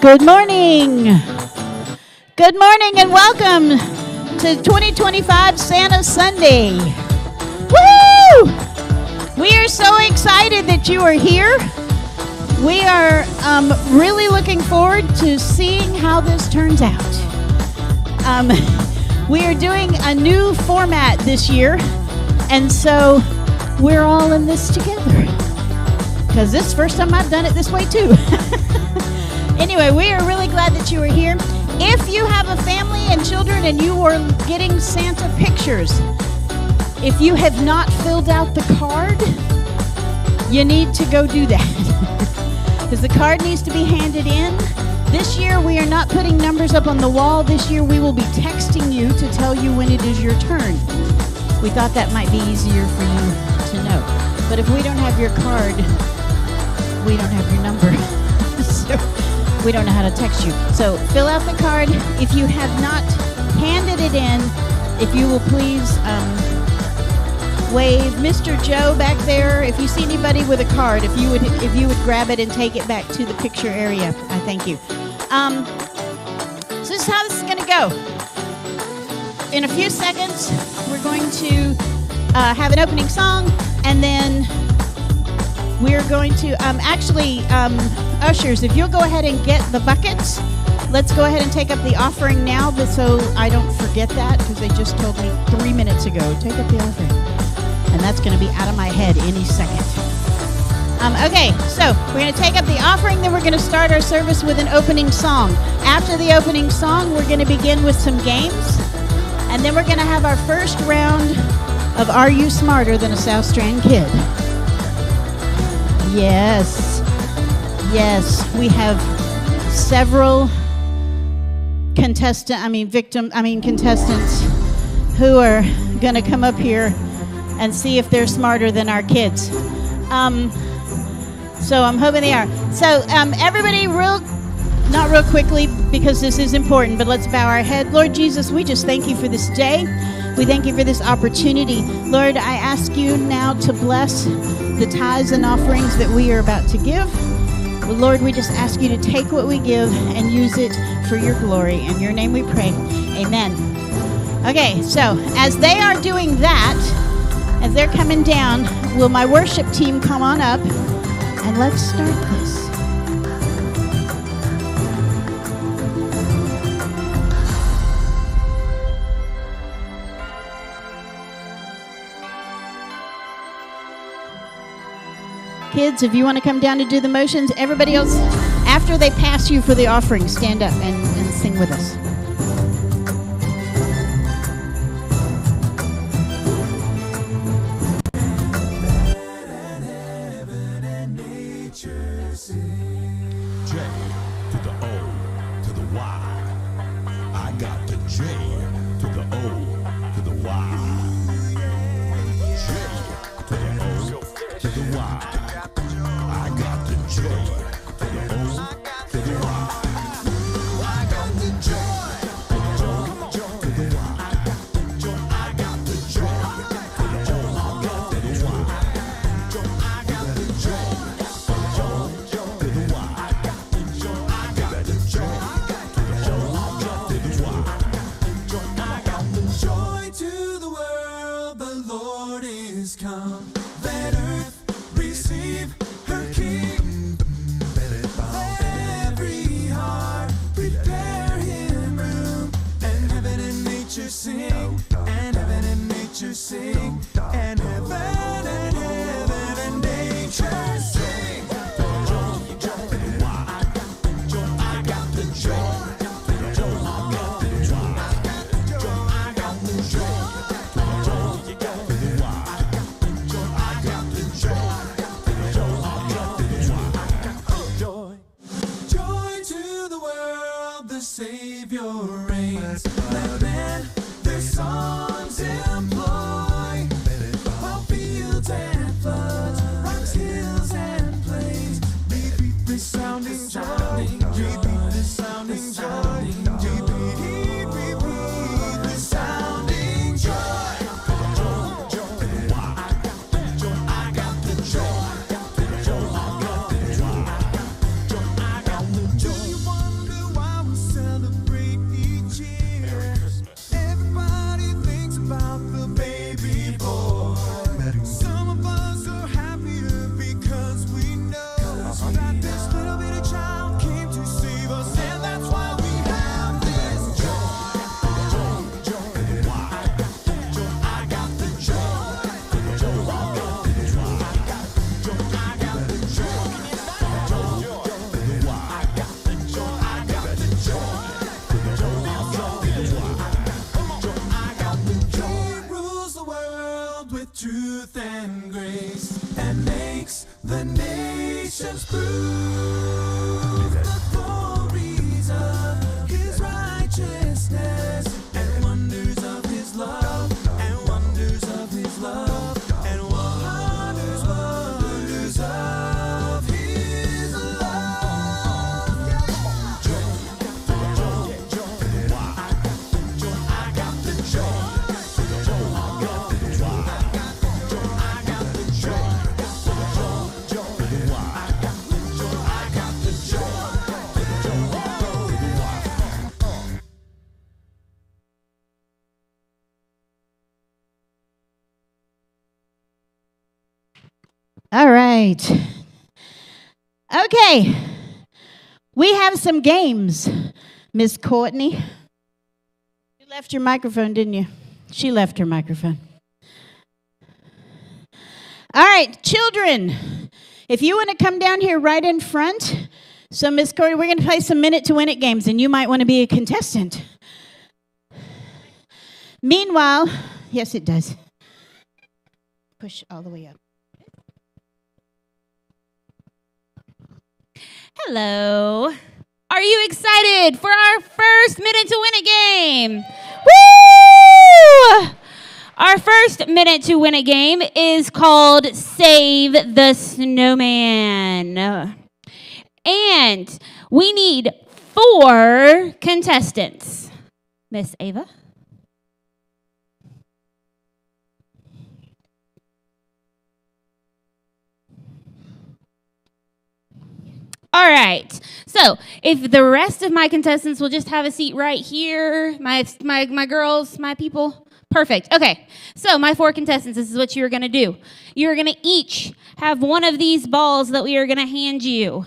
Good morning. Good morning and welcome to 2025 Santa Sunday. Woo! We are so excited that you are here. We are really looking forward to seeing how this turns out. We are doing a new format this year, and so we're all in this together. Because this is the first time I've done it this way too. Anyway, we are really glad that you are here. If you have a family and children and you are getting Santa pictures, if you have not filled out the card, you need to go do that. Because the card needs to be handed in. This year, we are not putting numbers up on the wall. This year, we will be texting you to tell you when it is your turn. We thought that might be easier for you to know. But if we don't have your card, we don't have your number. So we don't know how to text you. So fill out the card. If you have not handed it in, if you will please wave Mr. Joe back there. If you see anybody with a card, if you would grab it and take it back to the picture area, I thank you. So this is how this is going to go. In a few seconds, we're going to have an opening song, and then we're going to ushers, if you'll go ahead and get the buckets, let's go ahead and take up the offering now, but so I don't forget that, because they just told me 3 minutes ago, take up the offering. And that's going to be out of my head any second. Okay, so we're going to take up the offering, then we're going to start our service with an opening song. After the opening song, we're going to begin with some games, and then we're going to have our first round of Are You Smarter Than a South Strand Kid? Yes, we have several contestants who are going to come up here and see if they're smarter than our kids. So I'm hoping they are. So everybody, not real quickly, because this is important, but let's bow our head. Lord Jesus, we just thank you for this day. We thank you for this opportunity. Lord, I ask you now to bless the tithes and offerings that we are about to give. Lord, we just ask you to take what we give and use it for your glory. In your name we pray. Amen. Okay, so as they are doing that, as they're coming down, will my worship team come on up and let's start this. Kids, if you want to come down to do the motions, everybody else, after they pass you for the offering, stand up and sing with us. truth and grace, and makes the nations prove the glories of his righteousness, and wonders of his love, and wonders of his love, and wonders of his love. I got the joy. All right. Okay. We have some games, Miss Courtney. You left your microphone, didn't you? She left her microphone. All right, children, if you want to come down here right in front. So, Miss Courtney, we're going to play some Minute to Win It games, and you might want to be a contestant. Meanwhile, yes, it does. Push all the way up. Hello. Are you excited for our first Minute to Win It game? Woo! Our first Minute to Win It game is called Save the Snowman. And we need 4 contestants. Miss Ava? All right. So if the rest of my contestants will just have a seat right here, my girls, my people. Perfect. Okay. So my 4 contestants, this is what you're going to do. You're going to each have one of these balls that we are going to hand you.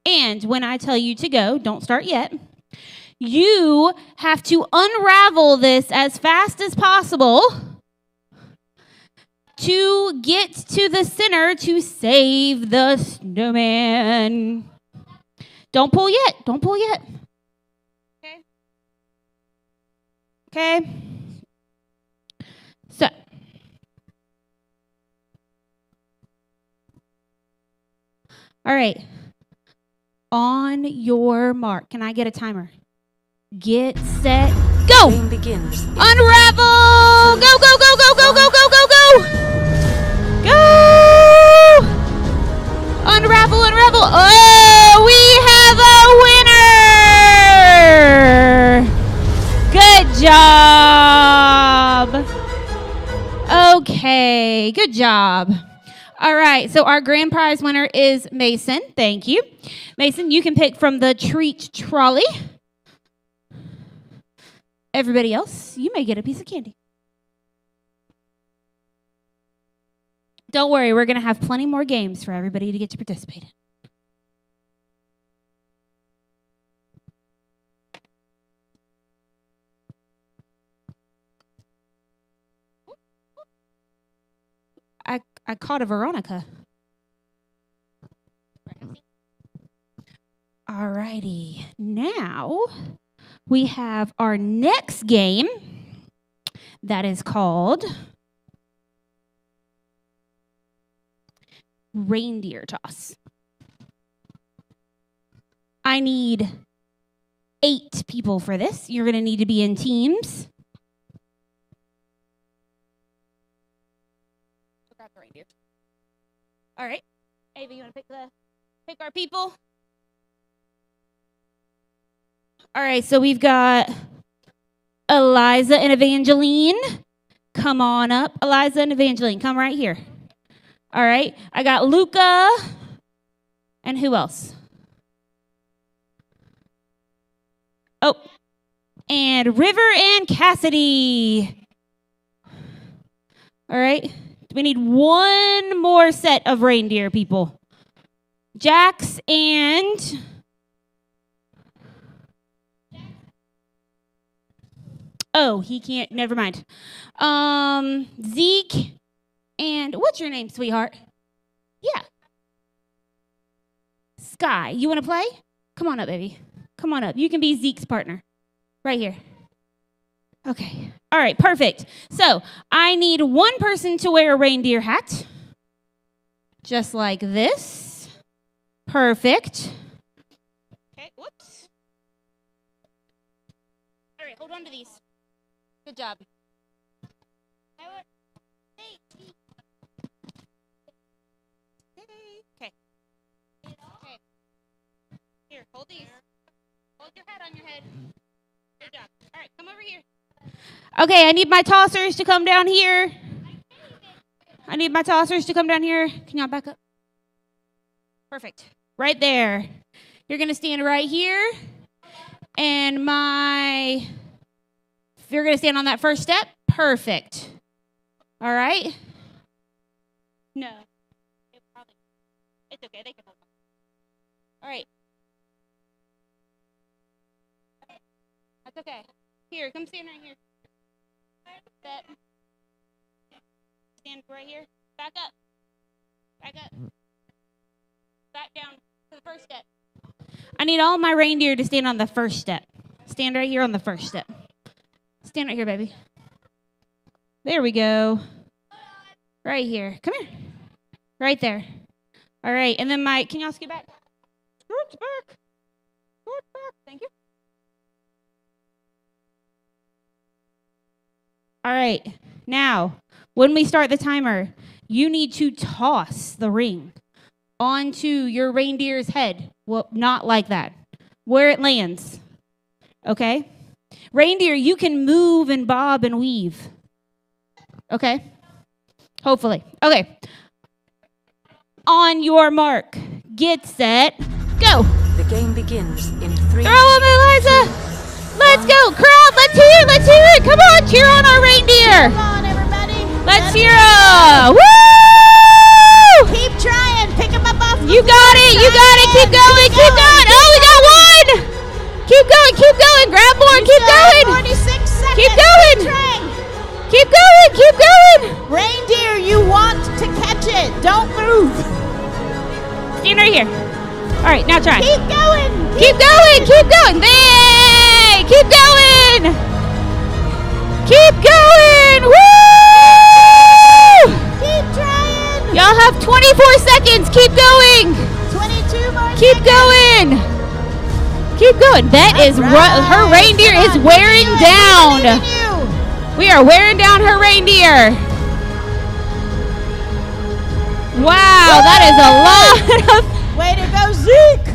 And when I tell you to go, don't start yet. You have to unravel this as fast as possible to get to the center to save the snowman. Don't pull yet. Don't pull yet. Okay. Okay. So. All right. On your mark. Can I get a timer? Get set. Go. Game begins. Unravel. Go, go, go, go, go, go, go, go, go. Go. Unravel, unravel. Oh, we have a winner. Good job. Okay, good job. All right, so our grand prize winner is Mason. Thank you. Mason, you can pick from the treat trolley. Everybody else, you may get a piece of candy. Don't worry, we're going to have plenty more games for everybody to get to participate in. I caught a Veronica. All righty. Now we have our next game that is called Reindeer Toss. I need 8 people for this. You're going to need to be in teams. Grab the reindeer. All right. Ava, you want to pick our people? All right, so we've got Eliza and Evangeline. Come on up. Eliza and Evangeline, come right here. All right, I got Luca. And who else? Oh, and River and Cassidy. All right, we need one more set of reindeer people. Jax and... Oh, he can't, never mind. Zeke and, what's your name, sweetheart? Yeah. Sky, you want to play? Come on up, baby. Come on up. You can be Zeke's partner. Right here. Okay. All right, perfect. So I need one person to wear a reindeer hat. Just like this. Perfect. Okay, whoops. All right, hold on to these. Good job. Okay. Okay. Here, hold these. Hold your hat on your head. Good job. All right, come over here. Okay, I need my tossers to come down here. Can y'all back up? Perfect. Right there. You're going to stand right here. And you're going to stand on that first step. Perfect. All right. No. It's okay. They can hold on. All right. That's okay. Here, come stand right here. Step. Stand right here. Back up. Back up. Back down to the first step. I need all my reindeer to stand on the first step. Stand right here on the first step. Stand right here, baby. There we go. Right here. Come here. Right there. All right. And then can y'all scoot back? Scoot back. Scoot back. Thank you. All right. Now, when we start the timer, you need to toss the ring onto your reindeer's head. Well, not like that. Where it lands. Okay? Reindeer, you can move and bob and weave. Okay? Hopefully. Okay. On your mark. Get set. Go. The game begins in 3. Throw him, Eliza. Let's go. Crowd, let's hear it. Let's hear it. Come on, cheer on our reindeer. Come on, everybody. Let's hear it. Woo! Keep trying. Pick them up off the You got it. You got it. Keep going. Keep going. Oh, we got one. Keep going. Keep going. Grab more. Keep going. 46 seconds. Keep going. Trying. Keep going. Keep going. Reindeer, you want to catch it. Don't move. Stand right here. All right, now try. Keep going. Keep going. Keep going. Hey, keep going. Keep going. Woo! Keep trying. Y'all have 24 seconds. Keep going. 22 more Keep seconds. going. Keep going. That is her reindeer Come is on, wearing you do it. down. We believe in you. We are wearing down her reindeer. Wow, that is a lot of Way to go, Zeke.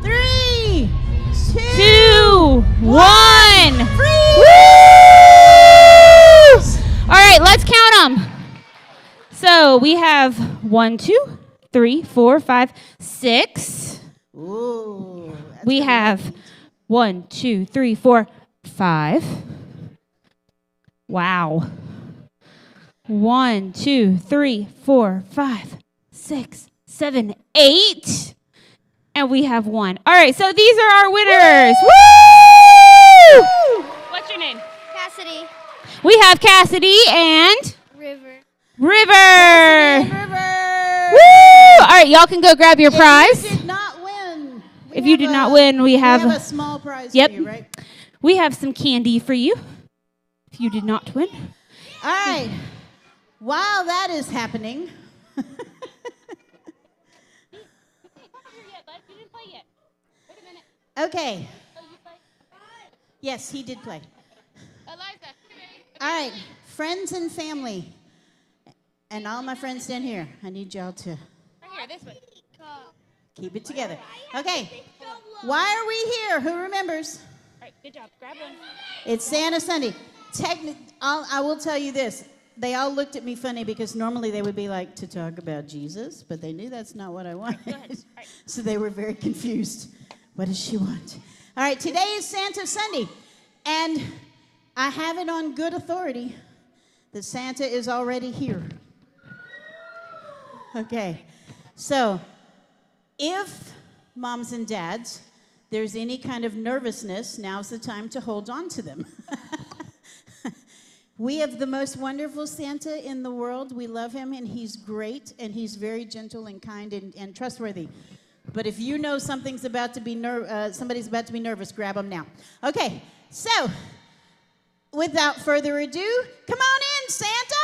3, 2, 1. Freeze. Woo! All right, let's count them. So we have 1, 2, 3, 4, 5, 6. Ooh, that's We pretty have neat. 1, 2, 3, 4, 5. Wow. 1, 2, 3, 4, 5, 6, 7, 8. And we have 1. All right, so these are our winners. Woo! What's your name? Cassidy. We have Cassidy and River. River. River. Woo! All right, y'all can go grab your If prize. you did not win. If you did not win, we have a small prize Yep. for you, right? we have some candy for you. If you did not win. All right. While that is happening, okay. Yes, he did play. All right, friends and family, and all my friends down here, I need y'all to Right here, this way. keep it together. Okay, why are we here? Who remembers? All right, good job. Grab one. It's Santa Sunday. I will tell you this. They all looked at me funny because normally they would be like, to talk about Jesus, but they knew that's not what I wanted. Go ahead. All right. So they were very confused. What does she want? All right, today is Santa Sunday, and I have it on good authority that Santa is already here. Okay, so if moms and dads, there's any kind of nervousness, now's the time to hold on to them. We have the most wonderful Santa in the world. We love him, and he's great, and he's very gentle and kind and trustworthy. But if you know somebody's about to be nervous, grab them now. Okay, so without further ado, come on in, Santa.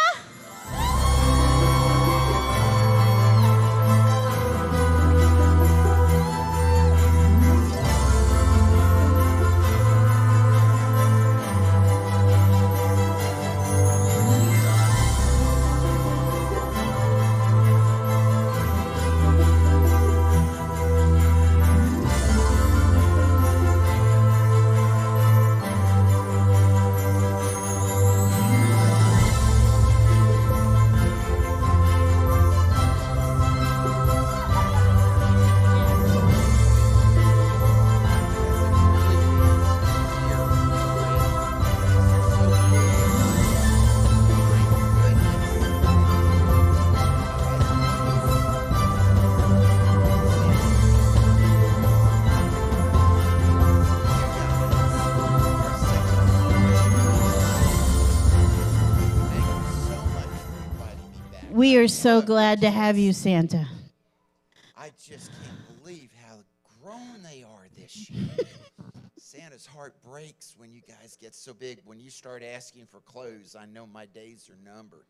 We are so glad to have you, Santa. I just can't believe how grown they are this year. Santa's heart breaks when you guys get so big. When you start asking for clothes, I know my days are numbered.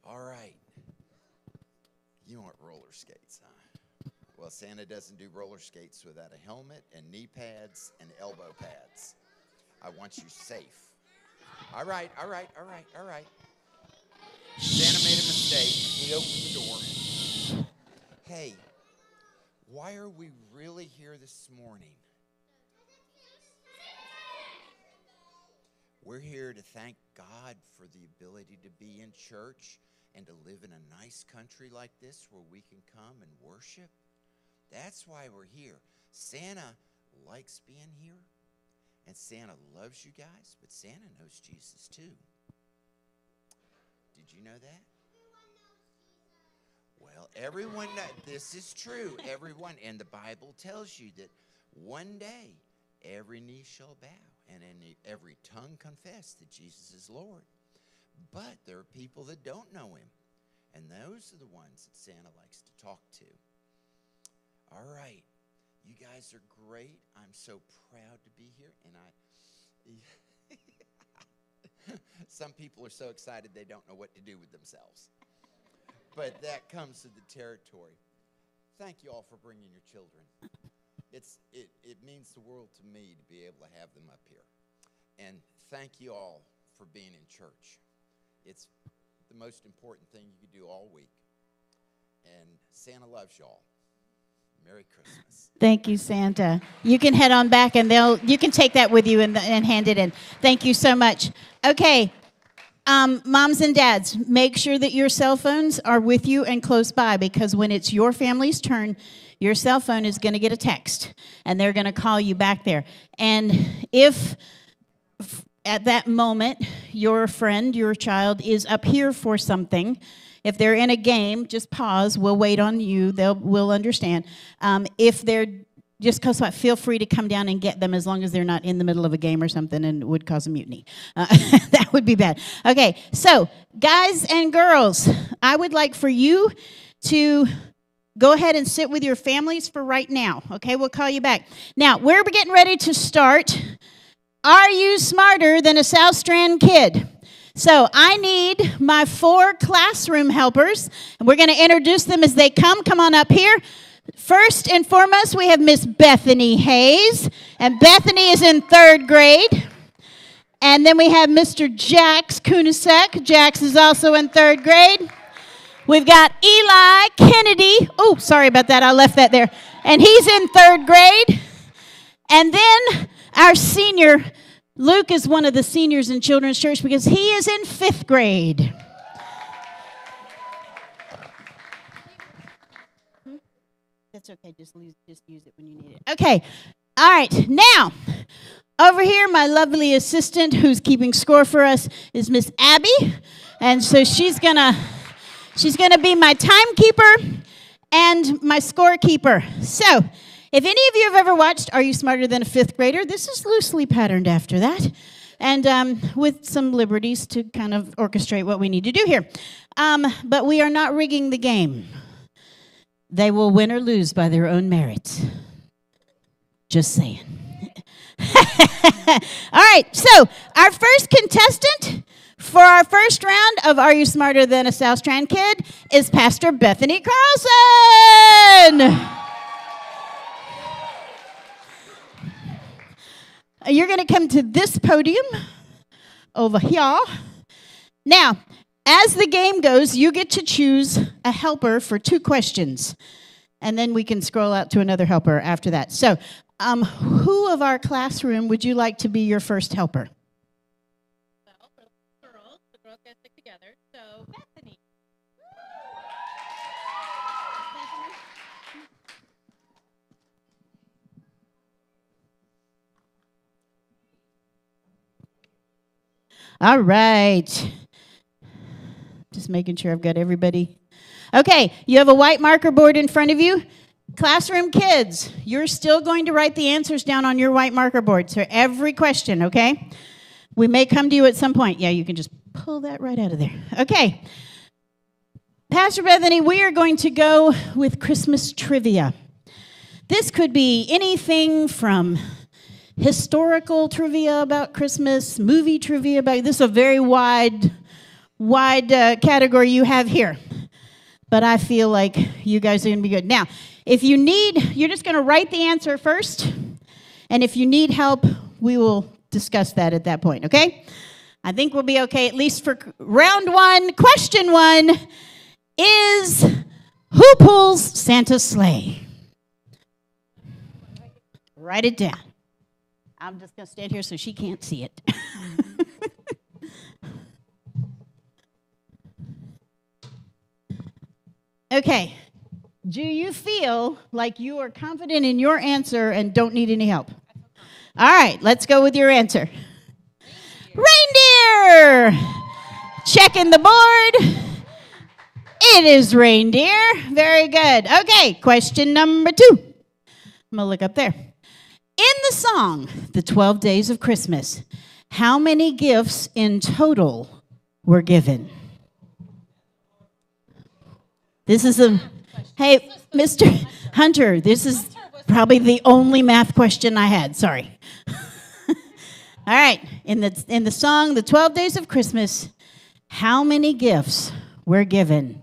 All right. You want roller skates, huh? Well, Santa doesn't do roller skates without a helmet and knee pads and elbow pads. I want you safe. All right. Santa made a mistake. He opened the door. Hey, why are we really here this morning? We're here to thank God for the ability to be in church and to live in a nice country like this where we can come and worship. That's why we're here. Santa likes being here. And Santa loves you guys, but Santa knows Jesus too. Did you know that? Well, everyone knows. This is true. Everyone, and the Bible tells you that one day every knee shall bow and every tongue confess that Jesus is Lord. But there are people that don't know him, and those are the ones that Santa likes to talk to. All right. You guys are great. I'm so proud to be here. And some people are so excited they don't know what to do with themselves. But that comes to the territory. Thank you all for bringing your children. It means the world to me to be able to have them up here. And thank you all for being in church. It's the most important thing you could do all week. And Santa loves y'all. Merry Christmas. Thank you, Santa. You can head on back, and you can take that with you and hand it in. Thank you so much. Okay, moms and dads, make sure that your cell phones are with you and close by, because when it's your family's turn, your cell phone is going to get a text, and they're going to call you back there. And if at that moment your friend, your child, is up here for something, if they're in a game, just pause. We'll wait on you. We'll understand. If they're just feel free to come down and get them, as long as they're not in the middle of a game or something and would cause a mutiny. That would be bad. Okay, so guys and girls, I would like for you to go ahead and sit with your families for right now. Okay, we'll call you back. Now, we're getting ready to start. Are you smarter than a South Strand kid? So I need my 4 classroom helpers, and we're going to introduce them as they come. Come on up here. First and foremost, we have Miss Bethany Hayes, and Bethany is in 3rd grade. And then we have Mr. Jax Kunisek. Jax is also in 3rd grade. We've got Eli Kennedy. Oh, sorry about that. I left that there. And he's in 3rd grade. And then our senior, Luke, is one of the seniors in Children's Church because he is in 5th grade. That's okay. Just use it when you need it. Okay. All right. Now, over here, my lovely assistant who's keeping score for us is Miss Abby. And so she's gonna be my timekeeper and my scorekeeper. So, if any of you have ever watched Are You Smarter Than a 5th Grader, this is loosely patterned after that, and with some liberties to kind of orchestrate what we need to do here. But we are not rigging the game. They will win or lose by their own merits. Just saying. All right, so our first contestant for our first round of Are You Smarter Than a South Strand Kid is Pastor Bethany Carlson. You're going to come to this podium over here. Now, as the game goes, you get to choose a helper for 2 questions. And then we can scroll out to another helper after that. So, who of our classroom would you like to be your first helper? Well, for the girls got to stick together. So, Bethany. All right. Just making sure I've got everybody. Okay, you have a white marker board in front of you. Classroom kids, you're still going to write the answers down on your white marker board for every question, okay? We may come to you at some point. Yeah, you can just pull that right out of there. Okay. Pastor Bethany, we are going to go with Christmas trivia. This could be anything from historical trivia about Christmas, movie trivia about, this is a very wide category you have here. But I feel like you guys are going to be good. Now, if you need, you're just going to write the answer first. And if you need help, we will discuss that at that point, okay? I think we'll be okay, at least for round 1. Question 1 is, who pulls Santa's sleigh? Write it down. I'm just going to stand here so she can't see it. Okay. Do you feel like you are confident in your answer and don't need any help? All right, let's go with your answer. Reindeer! Checking the board. It is reindeer. Very good. Okay, question number 2. I'm going to look up there. In the song, The 12 Days of Christmas, how many gifts in total were given? This is hey, Mr. Hunter, this is probably the only math question I had. Sorry. All right, in the song, The 12 Days of Christmas, how many gifts were given?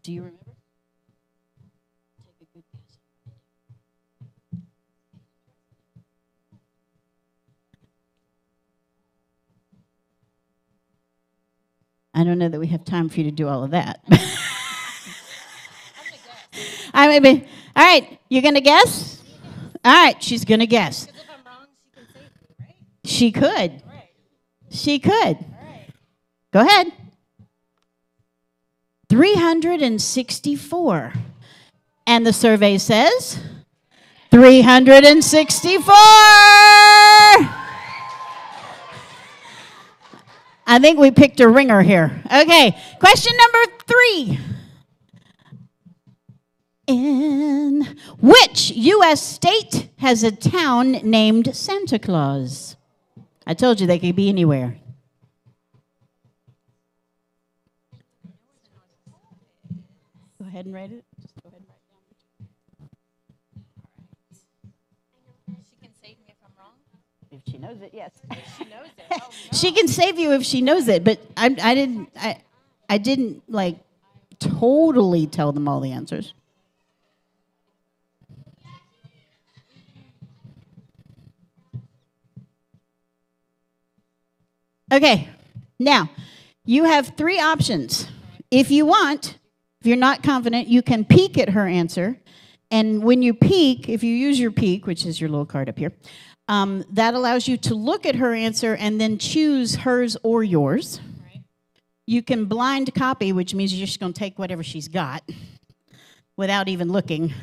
Do you remember? Take a good guess. I don't know that we have time for you to do all of that. I mean, all right, you're going to guess? All right, she's going to guess. Because if I'm wrong, she can save me, right? She could. All right. She could. All right. Go ahead. 364. And the survey says 364. I think we picked a ringer here. Okay, question number 3. In which U.S. state has a town named Santa Claus? I told you they could be anywhere. Go ahead and write it. Just go ahead and write it down. She can save me if I'm wrong. If she knows it, yes. She knows it. Oh, no. She can save you if she knows it, but I didn't like totally tell them all the answers. Okay, now you have 3 options. If you want, if you're not confident, you can peek at her answer. And when you peek, if you use your peek, which is your little card up here, that allows you to look at her answer and then choose hers or yours. Right. You can blind copy, which means you're just going to take whatever she's got without even looking.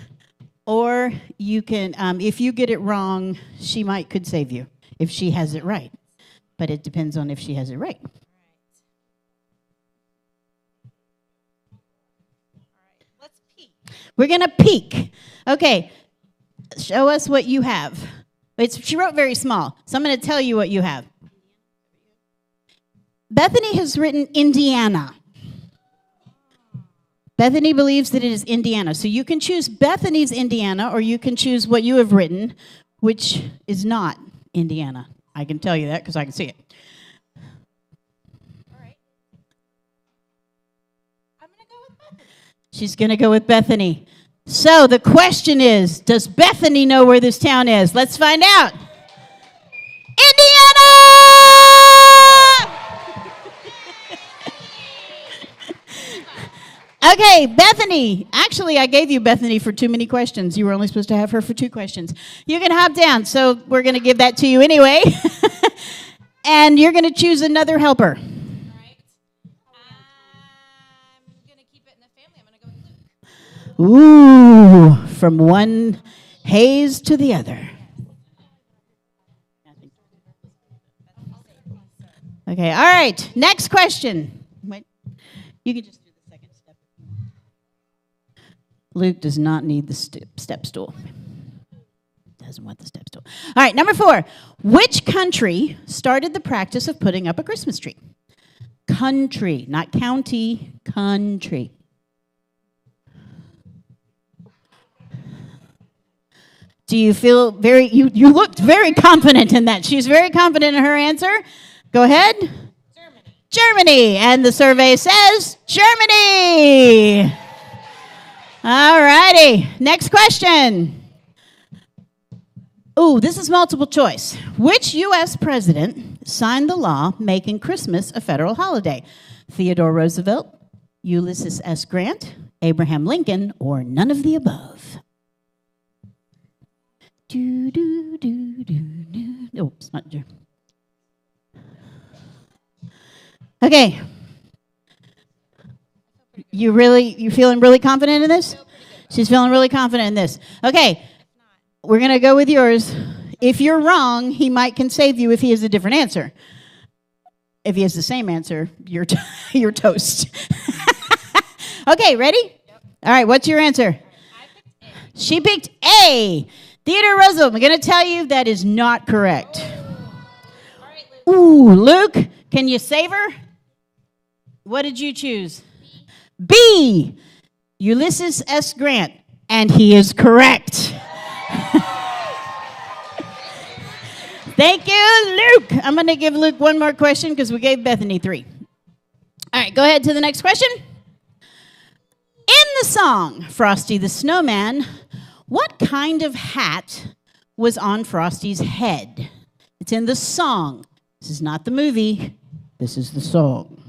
Or you can, if you get it wrong, she could save you if she has it right. But it depends on if she has it right. All right. Let's peek. We're going to peek. Okay, show us what you have. She wrote very small, so I'm going to tell you what you have. Bethany has written Indiana. Bethany believes that it is Indiana. So you can choose Bethany's Indiana, or you can choose what you have written, which is not Indiana. I can tell you that because I can see it. All right. I'm going to go with Bethany. She's going to go with Bethany. So the question is, does Bethany know where this town is? Let's find out. Indiana! Okay, Bethany. Actually, I gave you Bethany for too many questions. You were only supposed to have her for 2 questions. You can hop down, so we're going to give that to you anyway. And you're going to choose another helper. All right. I'm going to keep it in the family. I'm going to go with Luke. Ooh, from one haze to the other. Okay, all right. Next question. Wait, you can just do the second step. Luke does not need the step stool. Doesn't want the step stool. All right, number 4. Which country started the practice of putting up a Christmas tree? Country, not county, country. Do you feel very, you looked very confident in that. She's very confident in her answer. Go ahead. Germany. And the survey says Germany. All righty. Next question. Ooh, this is multiple choice. Which U.S. president signed the law making Christmas a federal holiday? Theodore Roosevelt, Ulysses S. Grant, Abraham Lincoln, or none of the above? Do, do, do, do, do. Oops, not Germany. Okay. You feeling really confident in this? She's feeling really confident in this. Okay. We're going to go with yours. If you're wrong, he can save you if he has a different answer. If he has the same answer, you're you're toast. Okay, ready? Yep. All right, what's your answer? She picked A. Theodore Roosevelt. I'm going to tell you that is not correct. Ooh, Luke, can you save her? What did you choose? B. Ulysses S. Grant. And he is correct. Thank you, Luke. I'm going to give Luke one more question because we gave Bethany 3. All right, go ahead to the next question. In the song Frosty the Snowman, what kind of hat was on Frosty's head? It's in the song. This is not the movie. This is the song.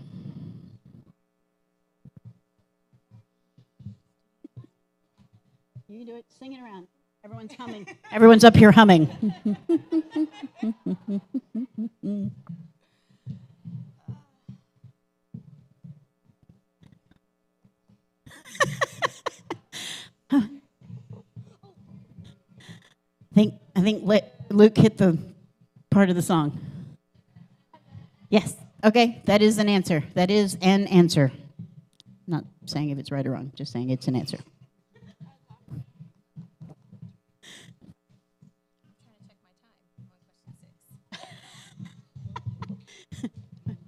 You can do it. Sing it around. Everyone's humming. Everyone's up here humming. I think let Luke hit the part of the song. Yes. Okay. That is an answer. That is an answer. Not saying if it's right or wrong. Just saying it's an answer.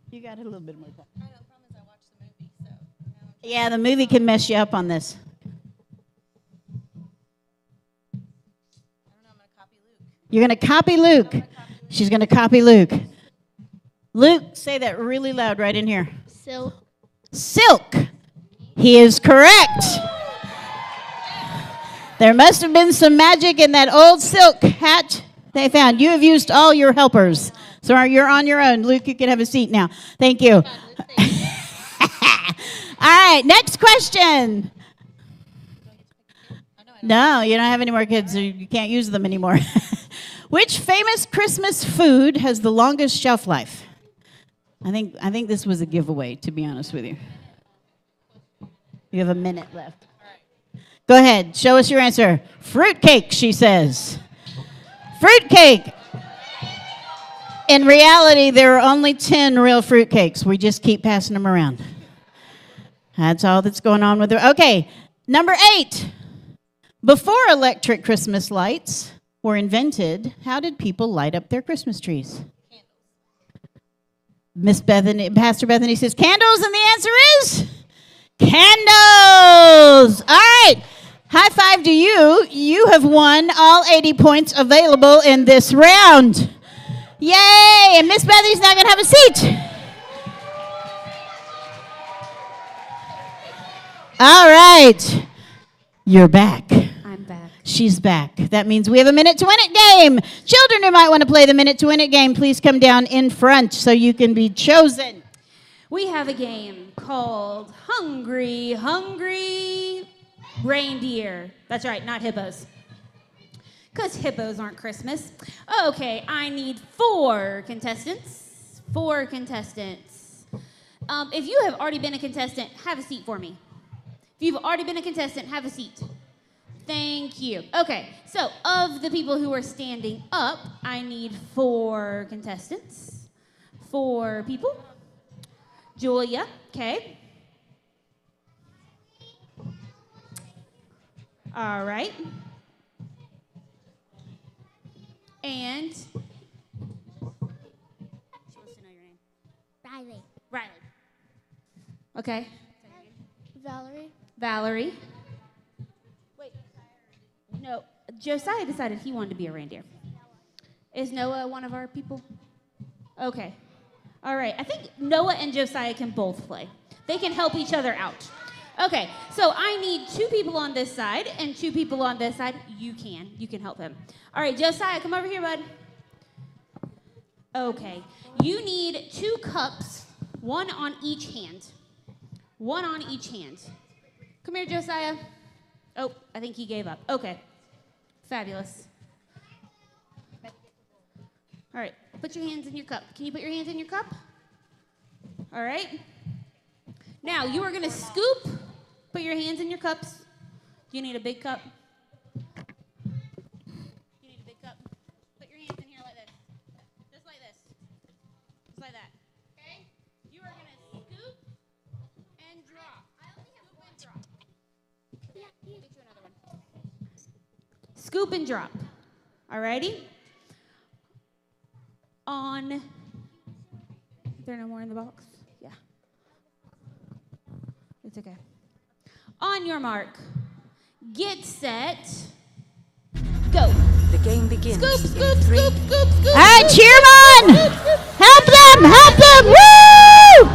You got a little bit more time. I know, the problem is I watched the movie, so now Yeah, the movie can mess you up on this. I don't know, I'm going to copy Luke. You're going to copy Luke. She's going to copy Luke. Luke, say that really loud right in here. Silk. Silk. He is correct. There must have been some magic in that old silk hat they found. You have used all your helpers. So you're on your own. Luke, you can have a seat now. Thank you. All right, next question. No, you don't have any more kids, so you can't use them anymore. Which famous Christmas food has the longest shelf life? I think this was a giveaway, to be honest with you. You have a minute left. Go ahead, show us your answer. Fruitcake, she says. Fruitcake. In reality, there are only 10 real fruitcakes. We just keep passing them around. That's all that's going on with it. Okay, number 8. Before electric Christmas lights were invented, how did people light up their Christmas trees? Miss Bethany, Pastor Bethany says candles, and the answer is candles. All right, High five to you. You have won all 80 points available in this round. Yay! And Miss Bethany's not going to have a seat. All right. You're back. I'm back. She's back. That means we have a minute to win it game. Children who might want to play the minute to win it game, please come down in front so you can be chosen. We have a game called Hungry, Hungry Reindeer. That's right, not hippos. Because hippos aren't Christmas. Okay, I need 4 contestants. 4 contestants. If you have already been a contestant, have a seat for me. If you've already been a contestant, have a seat. Thank you. Okay, so of the people who are standing up, I need 4 contestants. 4 people. Julia, okay. All right. And she wants to know your name. Riley. Riley. Okay. Valerie. Valerie. Wait. No, Josiah decided he wanted to be a reindeer. Is Noah one of our people? Okay. All right. I think Noah and Josiah can both play. They can help each other out. Okay. So I need 2 people on this side and 2 people on this side. You can help him. All right, Josiah, come over here, bud. Okay. You need 2 cups, 1 on each hand. 1 on each hand. Come here, Josiah. Oh, I think he gave up. Okay. Fabulous. All right, put your hands in your cup. Can you put your hands in your cup? All right. Now, you are going to scoop. Put your hands in your cups. Do you need a big cup? You need a big cup? Put your hands in here like this. Just like this. Just like that. Okay? You are going to scoop and drop. Scoop and drop. Get you another one. Scoop and drop. All righty? On. Is there no more in the box? Yeah. It's okay. On your mark. Get set. Go. The game begins Scoop, in scoop, 3, scoop, scoop, scoop. All right, cheer 'em on. Scoop, scoop. Help them. Help them. Woo!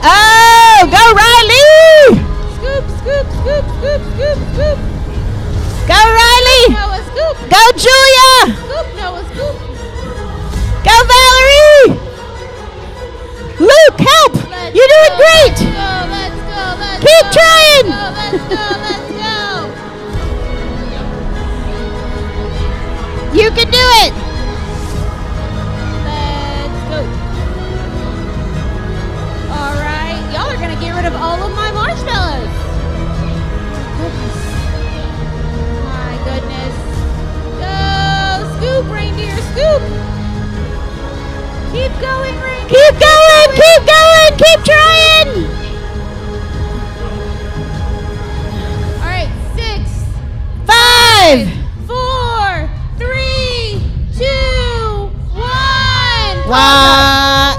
Oh, go Riley. Scoop, scoop, scoop, scoop, scoop, scoop. Go Riley. Noah, scoop. Go Julia. Scoop, Noah, scoop. Go Valerie. Luke, help. You're doing great. Let's go. Keep trying. Let's go. You can do it. Let's go. All right. Y'all are going to get rid of all of my marshmallows. Goodness. My goodness. Go. Scoop, reindeer, scoop. Keep going, reindeer. Keep going. Keep going. Keep trying. All right. 6, 5. 4, 3, 2, 1. Wow.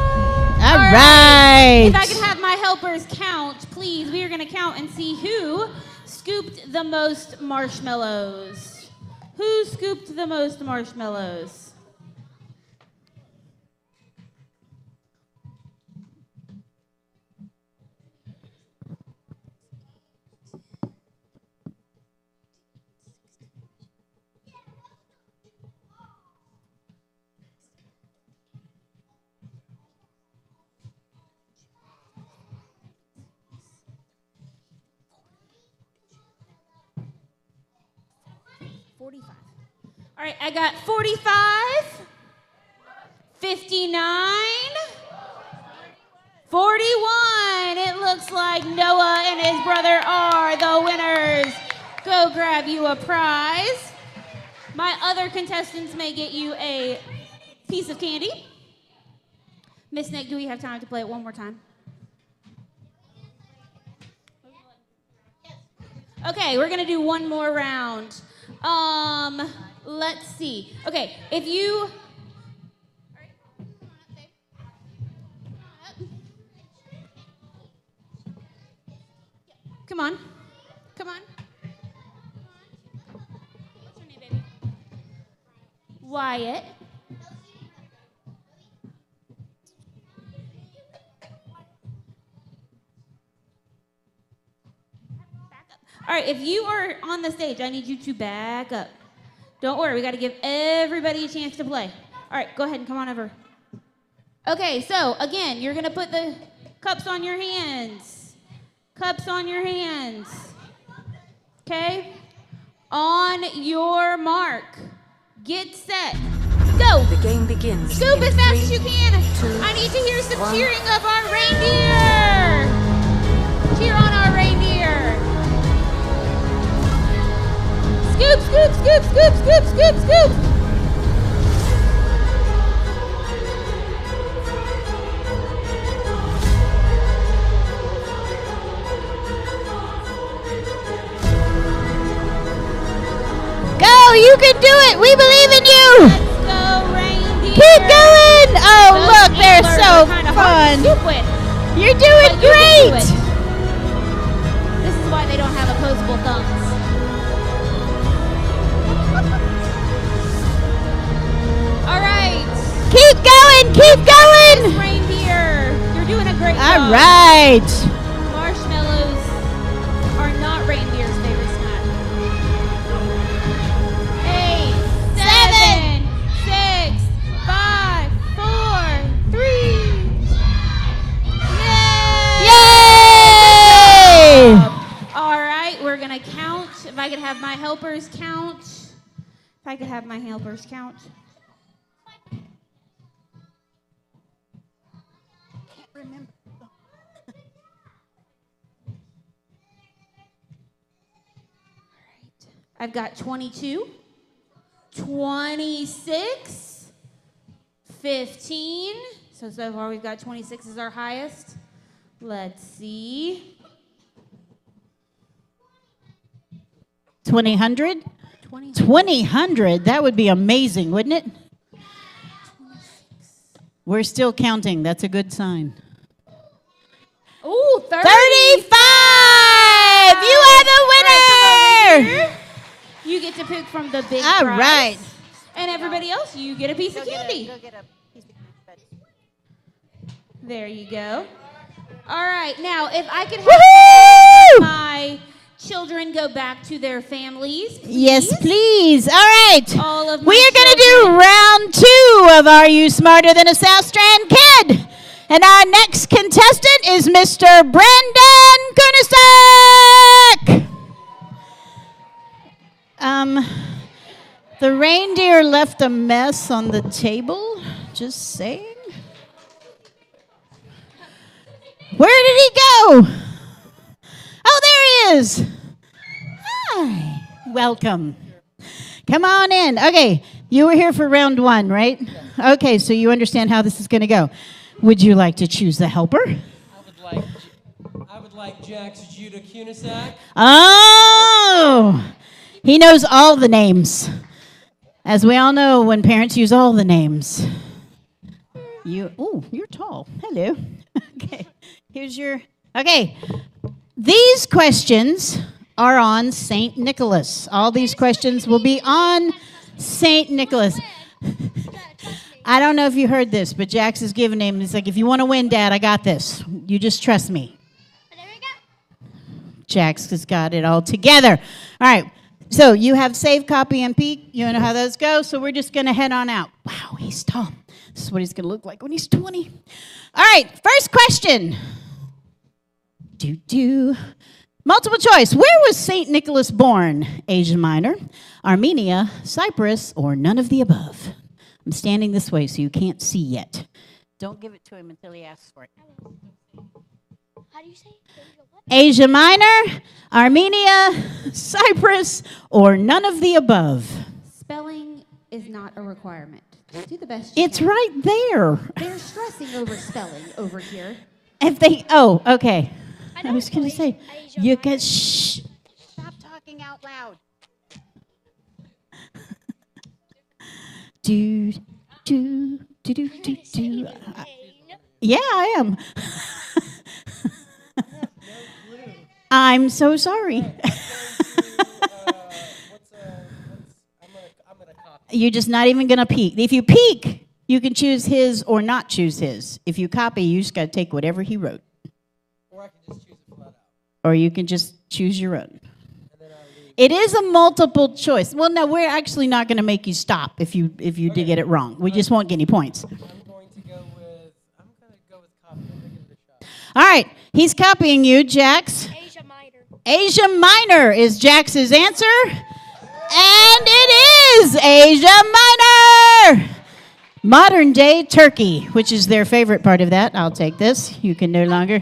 All right. If I could have my helpers count, please. We are going to count and see who scooped the most marshmallows. Who scooped the most marshmallows? All right, I got 45, 59, 41. It looks like Noah and his brother are the winners. Go grab you a prize. My other contestants may get you a piece of candy. Miss Nick, do we have time to play it one more time? Okay, we're gonna do one more round. Let's see. Okay, if you... Come on. quiet. All right, if you are on the stage, I need you to back up. Don't worry, we got to give everybody a chance to play. All right, go ahead and come on over. Okay, so again, you're going to put the cups on your hands. Cups on your hands. Okay? On your mark. Get set. Go. The game begins. Scoop in as fast as 3, you can. 2, I need to hear some 1. cheering of our reindeer. Cheer on our reindeer. Scoop, scoop, scoop, scoop, scoop, scoop, scoop. Go, you can do it. We believe in you. Let's go, reindeer. Keep going. Oh, Those look, they're antlers so are kinda hard to fun. scoop with, You're but doing you can do great. it. This is why they don't have opposable thumbs. All right. Keep going. Keep going. Reindeer, you're doing a great job. All right. Marshmallows are not reindeer's favorite snack. 8, 7, 6, 5, 4, 3. Yay! Yay! All right, we're gonna count. If I could have my helpers count. If I could have my helpers count. I've got 22, 26, 15. So far we've got 26 as our highest. Let's see. 2000? 20. 2000? That would be amazing, wouldn't it? We're still counting. That's a good sign. Ooh, 30. 35! You are the winner! You get to pick from the big All prize. right. And everybody else, you get a piece of candy. There you go. All right, now if I could Woohoo! have my children go back to their families, please. Yes, please. All right. All of my We are going to do round 2 of Are You Smarter Than a South Strand Kid? And our next contestant is Mr. Brendan Gurnisek. The reindeer left a mess on the table. Just saying. Where did he go? Oh, there he is. Hi. Welcome. Come on in. Okay, you were here for round 1, right? Okay, so you understand how this is going to go. Would you like to choose the helper? I would like Jax Judah Kunisak. Oh, he knows all the names. As we all know, when parents use all the names. You're tall. Hello. Okay, here's your, okay. These questions are on St. Nicholas. All these questions will be on St. Nicholas. I don't know if you heard this, but Jax is giving him, he's like, if you want to win, Dad, I got this. You just trust me. There we go. Jax has got it all together. All right, so you have save, copy, and peek. You know how those go, so we're just going to head on out. Wow, he's tall. This is what he's going to look like when he's 20. All right, first question. Multiple choice. Where was St. Nicholas born? Asia Minor, Armenia, Cyprus, or none of the above? I'm standing this way so you can't see yet. Don't give it to him until he asks for it. How do you say it? What? Asia Minor, Armenia, Cyprus, or none of the above? Spelling is not a requirement. Do the best you It's can. right there. They're stressing over spelling over here. If they, oh, okay. I know was it's going to say, Asia you Minor. can, shh. Stop talking out loud. do, do, do, do, do, do. Yeah, I am. I'm so sorry. I'm gonna copy You're just not even going to peek. If you peek, you can choose his or not choose his. If you copy, you just got to take whatever he wrote. Or I can just choose it flat out. Or you can just choose your own. And then I leave. It is a multiple choice. Well, no, we're actually not going to make you stop if you did get it wrong. We just won't get any points. I'm going to go with copy. I'm going to give it a shot. All right, he's copying you, Jax. Asia Minor. Asia Minor is Jax's answer. And it is Asia Minor. Modern day Turkey, which is their favorite part of that. I'll take this. You can no longer.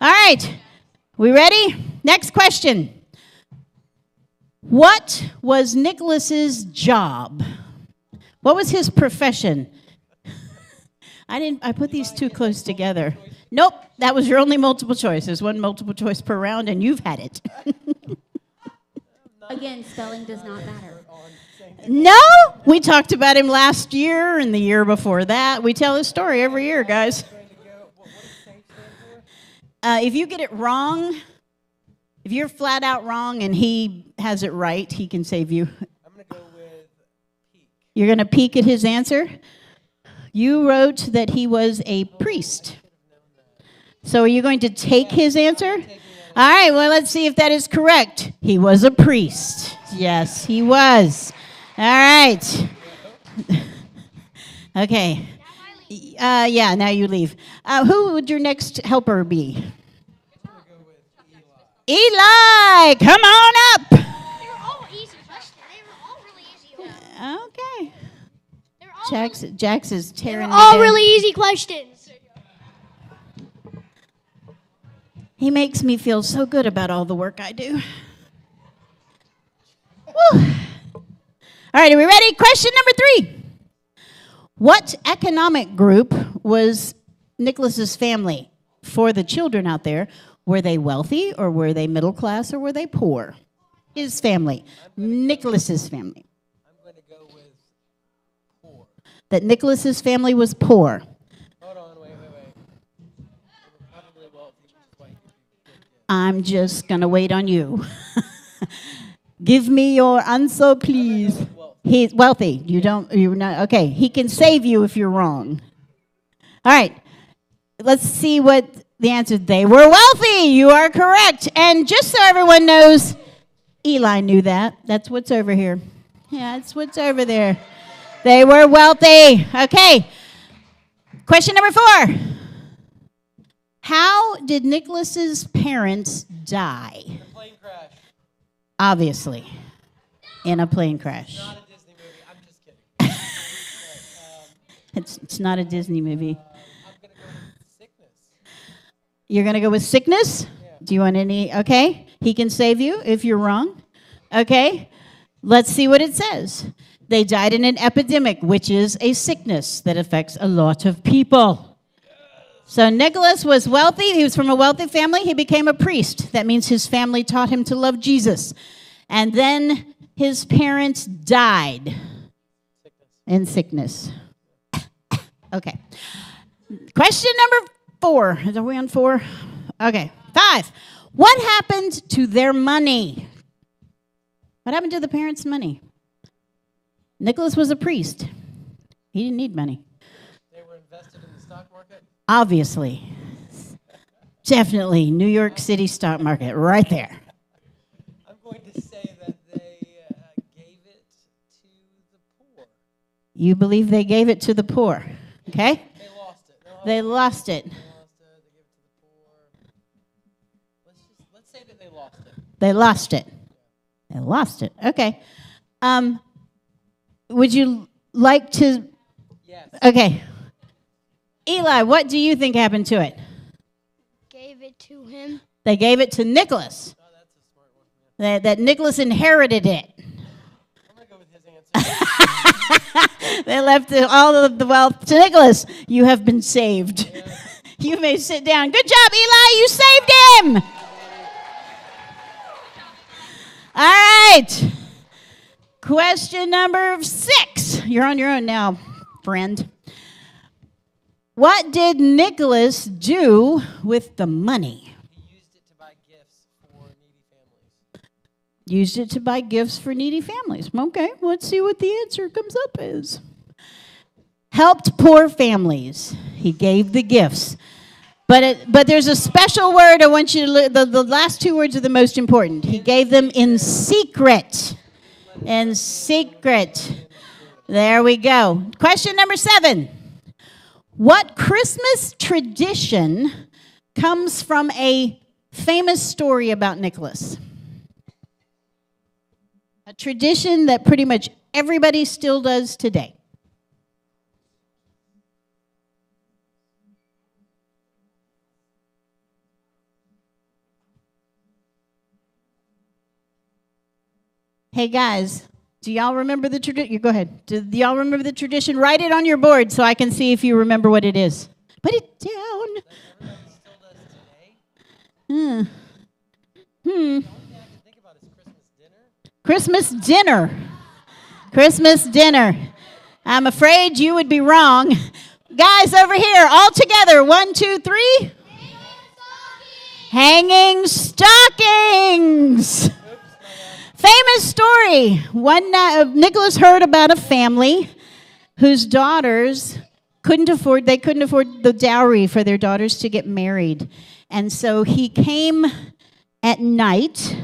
All right, we ready? Next question. What was Nicholas's job? What was his profession? I put these too close together. Nope, that was your only multiple choice. There's one multiple choice per round, and you've had it. Again, spelling does not matter. No, we talked about him last year and the year before that. We tell his story every year, guys. If you get it wrong, if you're flat out wrong and he has it right, he can save you. I'm going to go with peak. You're going to peek at his answer? You wrote that he was a priest. So are you going to take his answer? All right, well, let's see if that is correct. He was a priest. Yes, he was. All right. Okay. Yeah, now you leave. Who would your next helper be? Eli, come on up. They were all easy questions. They were all really easy. Okay. They were all Jax is tearing me all down. really easy questions. He makes me feel so good about all the work I do. Woo. All right, are we ready? Question number 3. What economic group was Nicholas's family? For the children out there, were they wealthy or were they middle class or were they poor? His family, Nicholas's family. I'm going to go with poor. That Nicholas's family was poor. Hold on, wait. They were probably wealthy, which is why you picked it. I'm just going to wait on you. Give me your answer, please. He's wealthy. You're not, okay. He can save you if you're wrong. All right. Let's see what the answer. They were wealthy. You are correct. And just so everyone knows, Eli knew that. That's what's over here. Yeah, that's what's over there. They were wealthy. Okay. Question number 4. How did Nicholas's parents die? The plane crash. Obviously, in a plane crash. Not a Disney movie. I'm just kidding. It's not a Disney movie. I'm going to go with sickness. You're going to go with sickness? Yeah. Do you want any? Okay. He can save you if you're wrong. Okay. Let's see what it says. They died in an epidemic, which is a sickness that affects a lot of people. So Nicholas was wealthy. He was from a wealthy family. He became a priest. That means his family taught him to love Jesus. And then his parents died in sickness. Okay. Question number 4. Are we on 4? Okay. 5. What happened to their money? What happened to the parents' money? Nicholas was a priest. He didn't need money. They were invested in the stock market. Obviously. Definitely New York City stock market right there. I'm going to say that they gave it to the poor. You believe they gave it to the poor, okay? They lost it. No, They lost it. They lost it. They gave it to the poor. Let's say that they lost it. They lost it. They lost it. Okay. Would you like to? Yes. Okay. Eli, what do you think happened to it? Gave it to him. They gave it to Nicholas. Oh, that's a smart one. Yeah. That Nicholas inherited it. I'm going to go with his answer. They left all of the wealth to Nicholas. You have been saved. You may sit down. Good job, Eli. You saved him. All right. Question number 6. You're on your own now, friend. What did Nicholas do with the money? He used it to buy gifts for needy families. Used it to buy gifts for needy families. Okay, let's see what the answer comes up as. Helped poor families. He gave the gifts. But there's a special word I want you to look. The last two words are the most important. He gave them in secret. In secret. There we go. Question number 7. What Christmas tradition comes from a famous story about Nicholas? A tradition that pretty much everybody still does today. Hey guys, do y'all remember the tradition? Go ahead. Do y'all remember the tradition? Write it on your board so I can see if you remember what it is. Put it down. Everybody still does today. The only thing I can think about is Christmas dinner. Christmas dinner. I'm afraid you would be wrong. Guys over here, all together. 1, 2, 3. Hanging stockings. Famous story. One night, Nicholas heard about a family whose daughters couldn't afford the dowry for their daughters to get married. And so he came at night,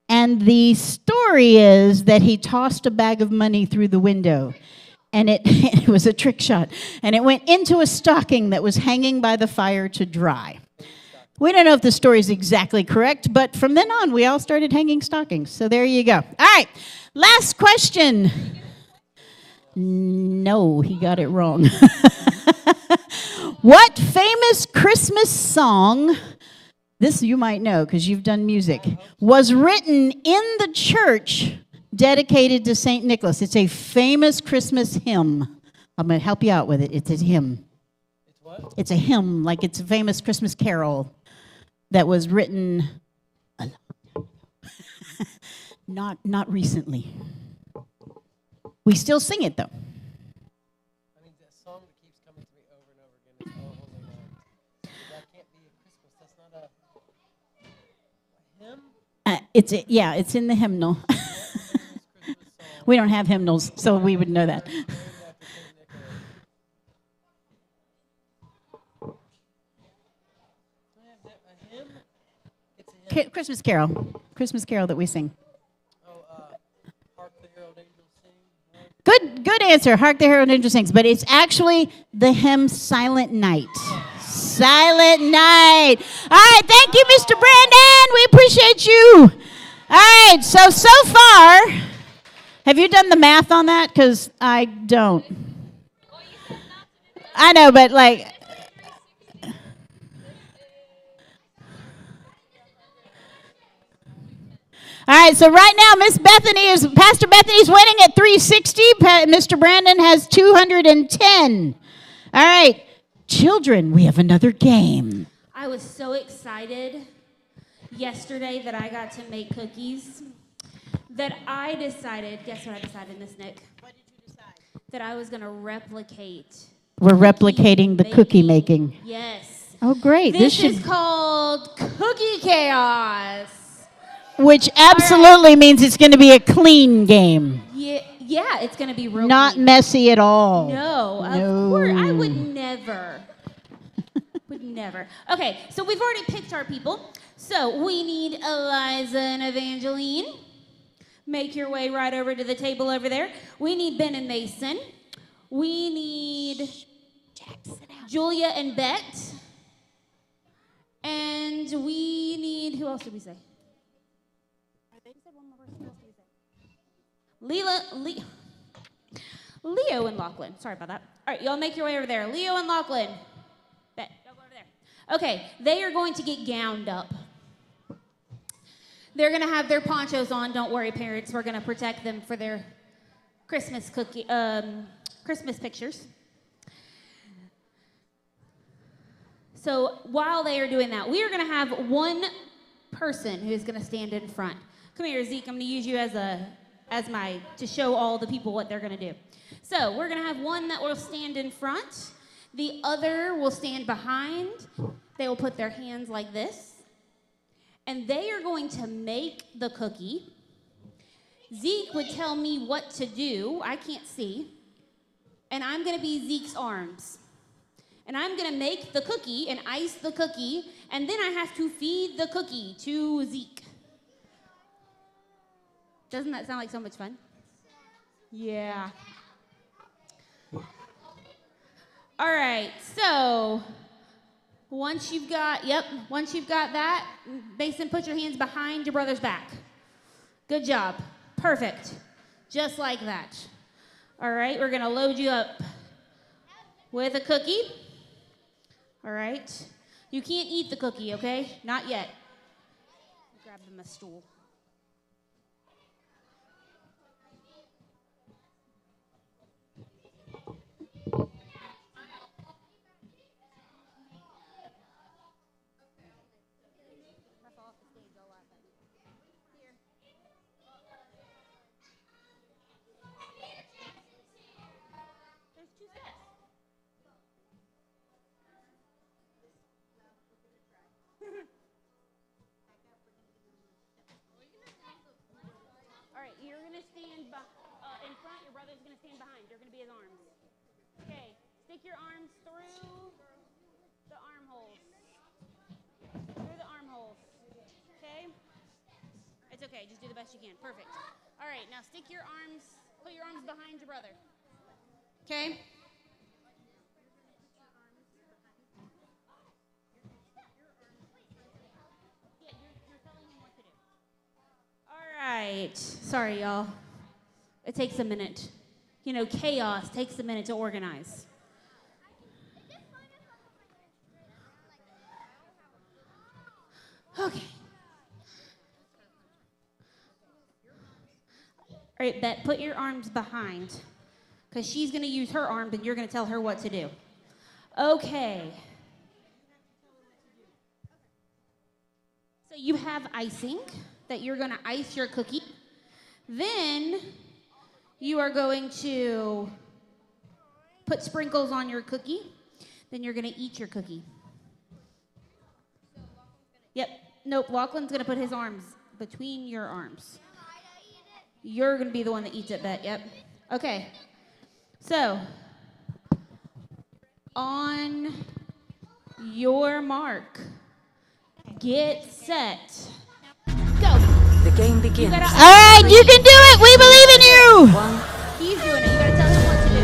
and the story is that he tossed a bag of money through the window. And it was a trick shot. And it went into a stocking that was hanging by the fire to dry. We don't know if the story is exactly correct, but from then on, we all started hanging stockings. So there you go. All right, last question. No, he got it wrong. What famous Christmas song, this you might know because you've done music, was written in the church dedicated to St. Nicholas? It's a famous Christmas hymn. I'm going to help you out with it. It's a hymn. It's what? It's a hymn, like it's a famous Christmas carol that was written a long time ago. Not recently. We still sing it, though. I mean, the song that keeps coming to me over and over again is "Oh Holy Night." That can't be a Christmas. That's not a hymn. It's in the hymnal. Christmas song. We don't have hymnals, so we would know that. Named after Saint Nicholas. Do I have a hymn? It's a hymn. Christmas carol that we sing. Oh, Hark the Herald Angels Sing. Good answer. Hark the Herald Angels Sings. But it's actually the hymn Silent Night. Silent Night. All right, thank you, Mr. Brandon. We appreciate you. All right, so far, have you done the math on that? Because I don't. I know, but like... All right, so right now, Pastor Bethany's winning at 360. Mr. Brandon has 210. All right, children, we have another game. I was so excited yesterday that I got to make cookies that I decided, guess what I decided, Miss Nick? What did you decide? That I was going to replicate. We're replicating the cookie making. Yes. Oh, great. This is called Cookie Chaos. Which absolutely means it's going to be a clean game. Yeah, it's going to be real Not clean. messy at all. No, of course. I would never. Would never. Okay, so we've already picked our people. So we need Eliza and Evangeline. Make your way right over to the table over there. We need Ben and Mason. We need Julia and Bet. And we need, who else did we say? Leo and Lachlan. Sorry about that. All right, y'all make your way over there. Leo and Lachlan. Bet, y'all go over there. Okay, they are going to get gowned up. They're going to have their ponchos on. Don't worry, parents. We're going to protect them for their Christmas Christmas pictures. So while they are doing that, we are going to have one person who is going to stand in front. Come here, Zeke. I'm going to use you to show all the people what they're going to do. So we're going to have one that will stand in front. The other will stand behind. They will put their hands like this. And they are going to make the cookie. Zeke would tell me what to do. I can't see. And I'm going to be Zeke's arms. And I'm going to make the cookie and ice the cookie, and then I have to feed the cookie to Zeke. Doesn't that sound like so much fun? Yeah. All right, so once you've got that, Mason, put your hands behind your brother's back. Good job. Perfect. Just like that. All right, we're going to load you up with a cookie. All right. You can't eat the cookie, okay? Not yet. Grab them a stool. All right, you're going to stand in front. Your brother's going to stand behind. You're going to be his arms. Okay, stick your arms through the armholes. Through the armholes. Okay? It's okay. Just do the best you can. Perfect. All right, now put your arms behind your brother. Okay? You're telling him what to do. All right. Sorry, y'all. It takes a minute. You know, chaos takes a minute to organize. Okay. All right, Bet, put your arms behind, because she's going to use her arms and you're going to tell her what to do. Okay. So you have icing that you're going to ice your cookie. Then you are going to put sprinkles on your cookie. Then you're going to eat your cookie. Yep. Nope. Lachlan's going to put his arms between your arms. You're going to be the one that eats it, Bet. Yep. Okay. So, on your mark, get set, go. The game begins. All right, you can do it. We believe in you. He's doing it. You got to tell him what to do.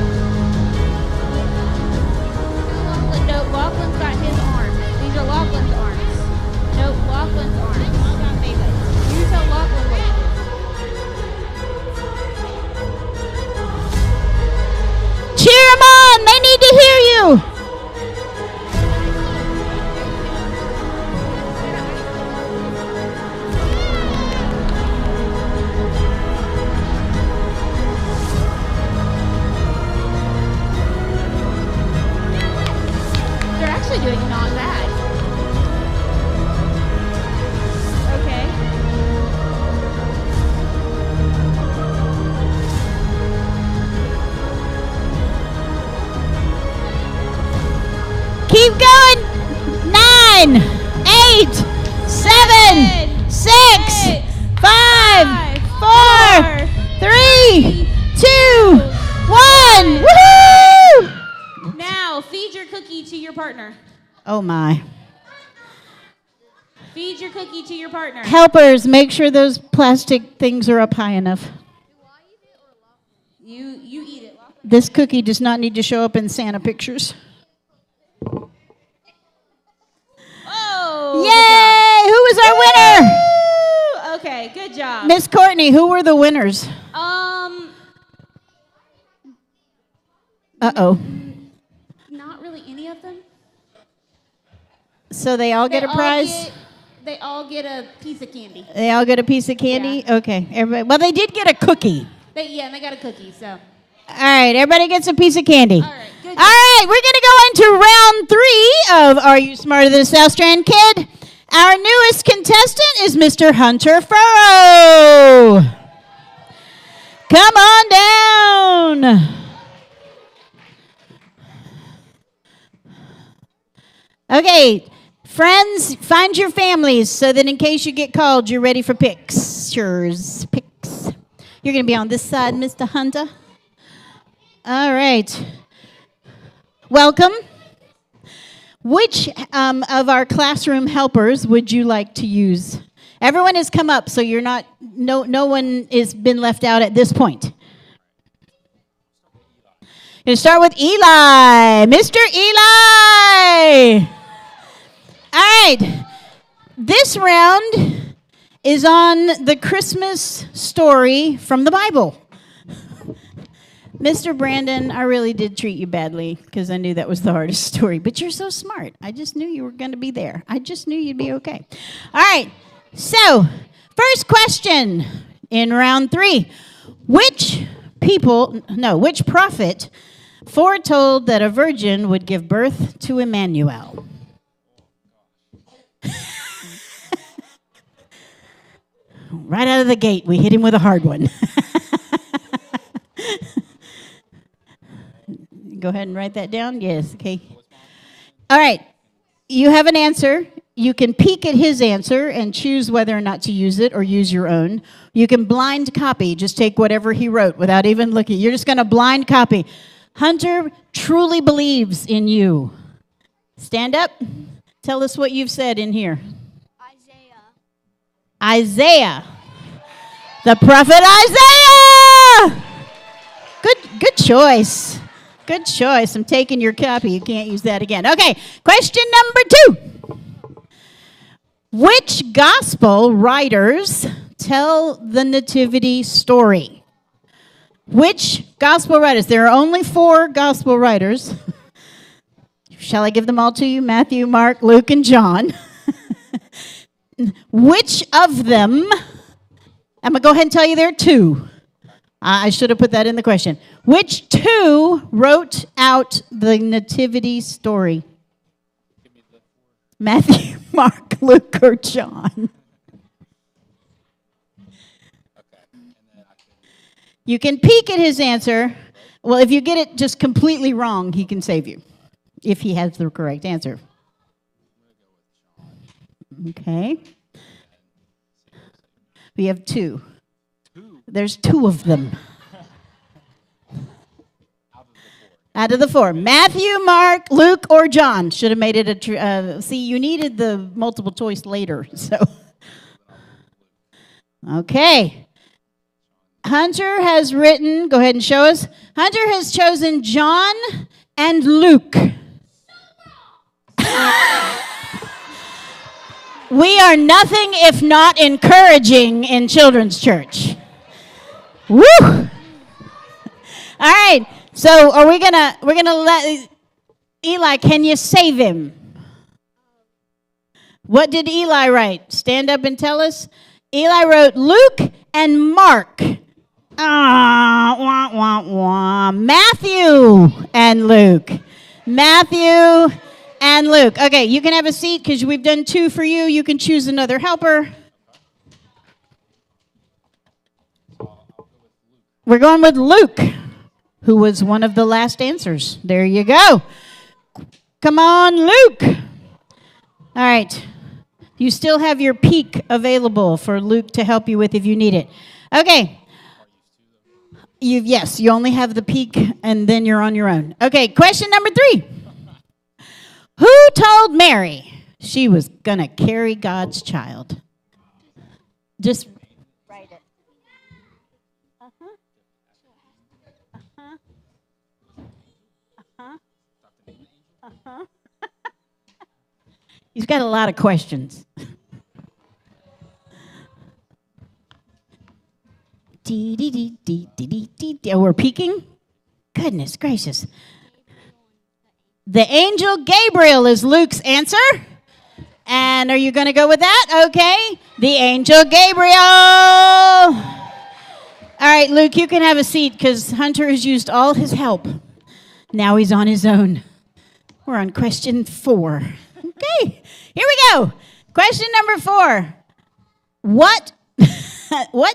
No, Lachlan's got his arm. These are Lachlan's arms. No, Lachlan's arms. You tell Lachlan what to do. Cheer them on. They need to hear you. They're actually doing not bad. Okay. Keep going. 9, 8, 7, 6, 5, 4, 3, 2, 1. Woohoo! Now, feed your cookie to your partner. Oh my. Feed your cookie to your partner. Helpers, make sure those plastic things are up high enough. You eat it. This cookie does not need to show up in Santa pictures. Oh! Yay! Who was our winner? Woo! Okay, good job. Miss Courtney, who were the winners? Uh-oh. Not really any of them. So they all get a prize? They all get a piece of candy. They all get a piece of candy? Yeah. Okay. Everybody. Well, they did get a cookie. And they got a cookie, so. All right. Everybody gets a piece of candy. All right, good All job. right. We're going to go into round 3 of Are You Smarter Than a South Strand Kid? Our newest contestant is Mr. Hunter Furrow. Come on down. Okay, friends, find your families so that in case you get called, you're ready for pictures. You're going to be on this side, Mr. Hunter. All right. Welcome. Which of our classroom helpers would you like to use? Everyone has come up, so you're not, no one has been left out at this point. Going to start with Eli. Mr. Eli! All right. This round is on the Christmas story from the Bible. Mr. Brandon, I really did treat you badly because I knew that was the hardest story. But you're so smart. I just knew you were going to be there. I just knew you'd be okay. All right. So, first question in round 3. Which prophet foretold that a virgin would give birth to Emmanuel? Right out of the gate, we hit him with a hard one. Go ahead and write that down. Yes, okay. All right. You have an answer. You can peek at his answer and choose whether or not to use it or use your own. You can blind copy. Just take whatever he wrote without even looking. You're just going to blind copy. Hunter truly believes in you. Stand up. Tell us what you've said in here. Isaiah. The prophet Isaiah. Good choice. Good choice. I'm taking your copy. You can't use that again. Okay, question number 2. Which gospel writers tell the nativity story? Which gospel writers? There are only 4 gospel writers. Shall I give them all to you? Matthew, Mark, Luke, and John. Which of them? I'm going to go ahead and tell you there are 2. I should have put that in the question. Which 2 wrote out the nativity story? Matthew, Mark, Luke, or John? You can peek at his answer. Well, if you get it just completely wrong, he can save you, if he has the correct answer. Okay. We have 2. There's 2 of them. Out of the 4. Matthew, Mark, Luke, or John. Should have made it a... see, you needed the multiple choice later, so... Okay. Hunter has written... Go ahead and show us. Hunter has chosen John and Luke. We are nothing if not encouraging in children's church. Woo! All right. So we're gonna let Eli, can you save him? What did Eli write? Stand up and tell us. Eli wrote Luke and Mark. Matthew and Luke. Matthew and Luke. Okay, you can have a seat because we've done 2 for you. You can choose another helper. We're going with Luke, who was one of the last answers. There you go. Come on, Luke. All right. You still have your peek available for Luke to help you with if you need it. Okay. Yes, you only have the peek, and then you're on your own. Okay, question number 3. Who told Mary she was going to carry God's child? Just write it. He's got a lot of questions. Oh, we're peeking? Goodness gracious. The angel Gabriel is Luke's answer. And are you going to go with that? Okay. The angel Gabriel. All right, Luke, you can have a seat because Hunter has used all his help. Now he's on his own. We're on question 4. Okay, here we go. Question number 4. What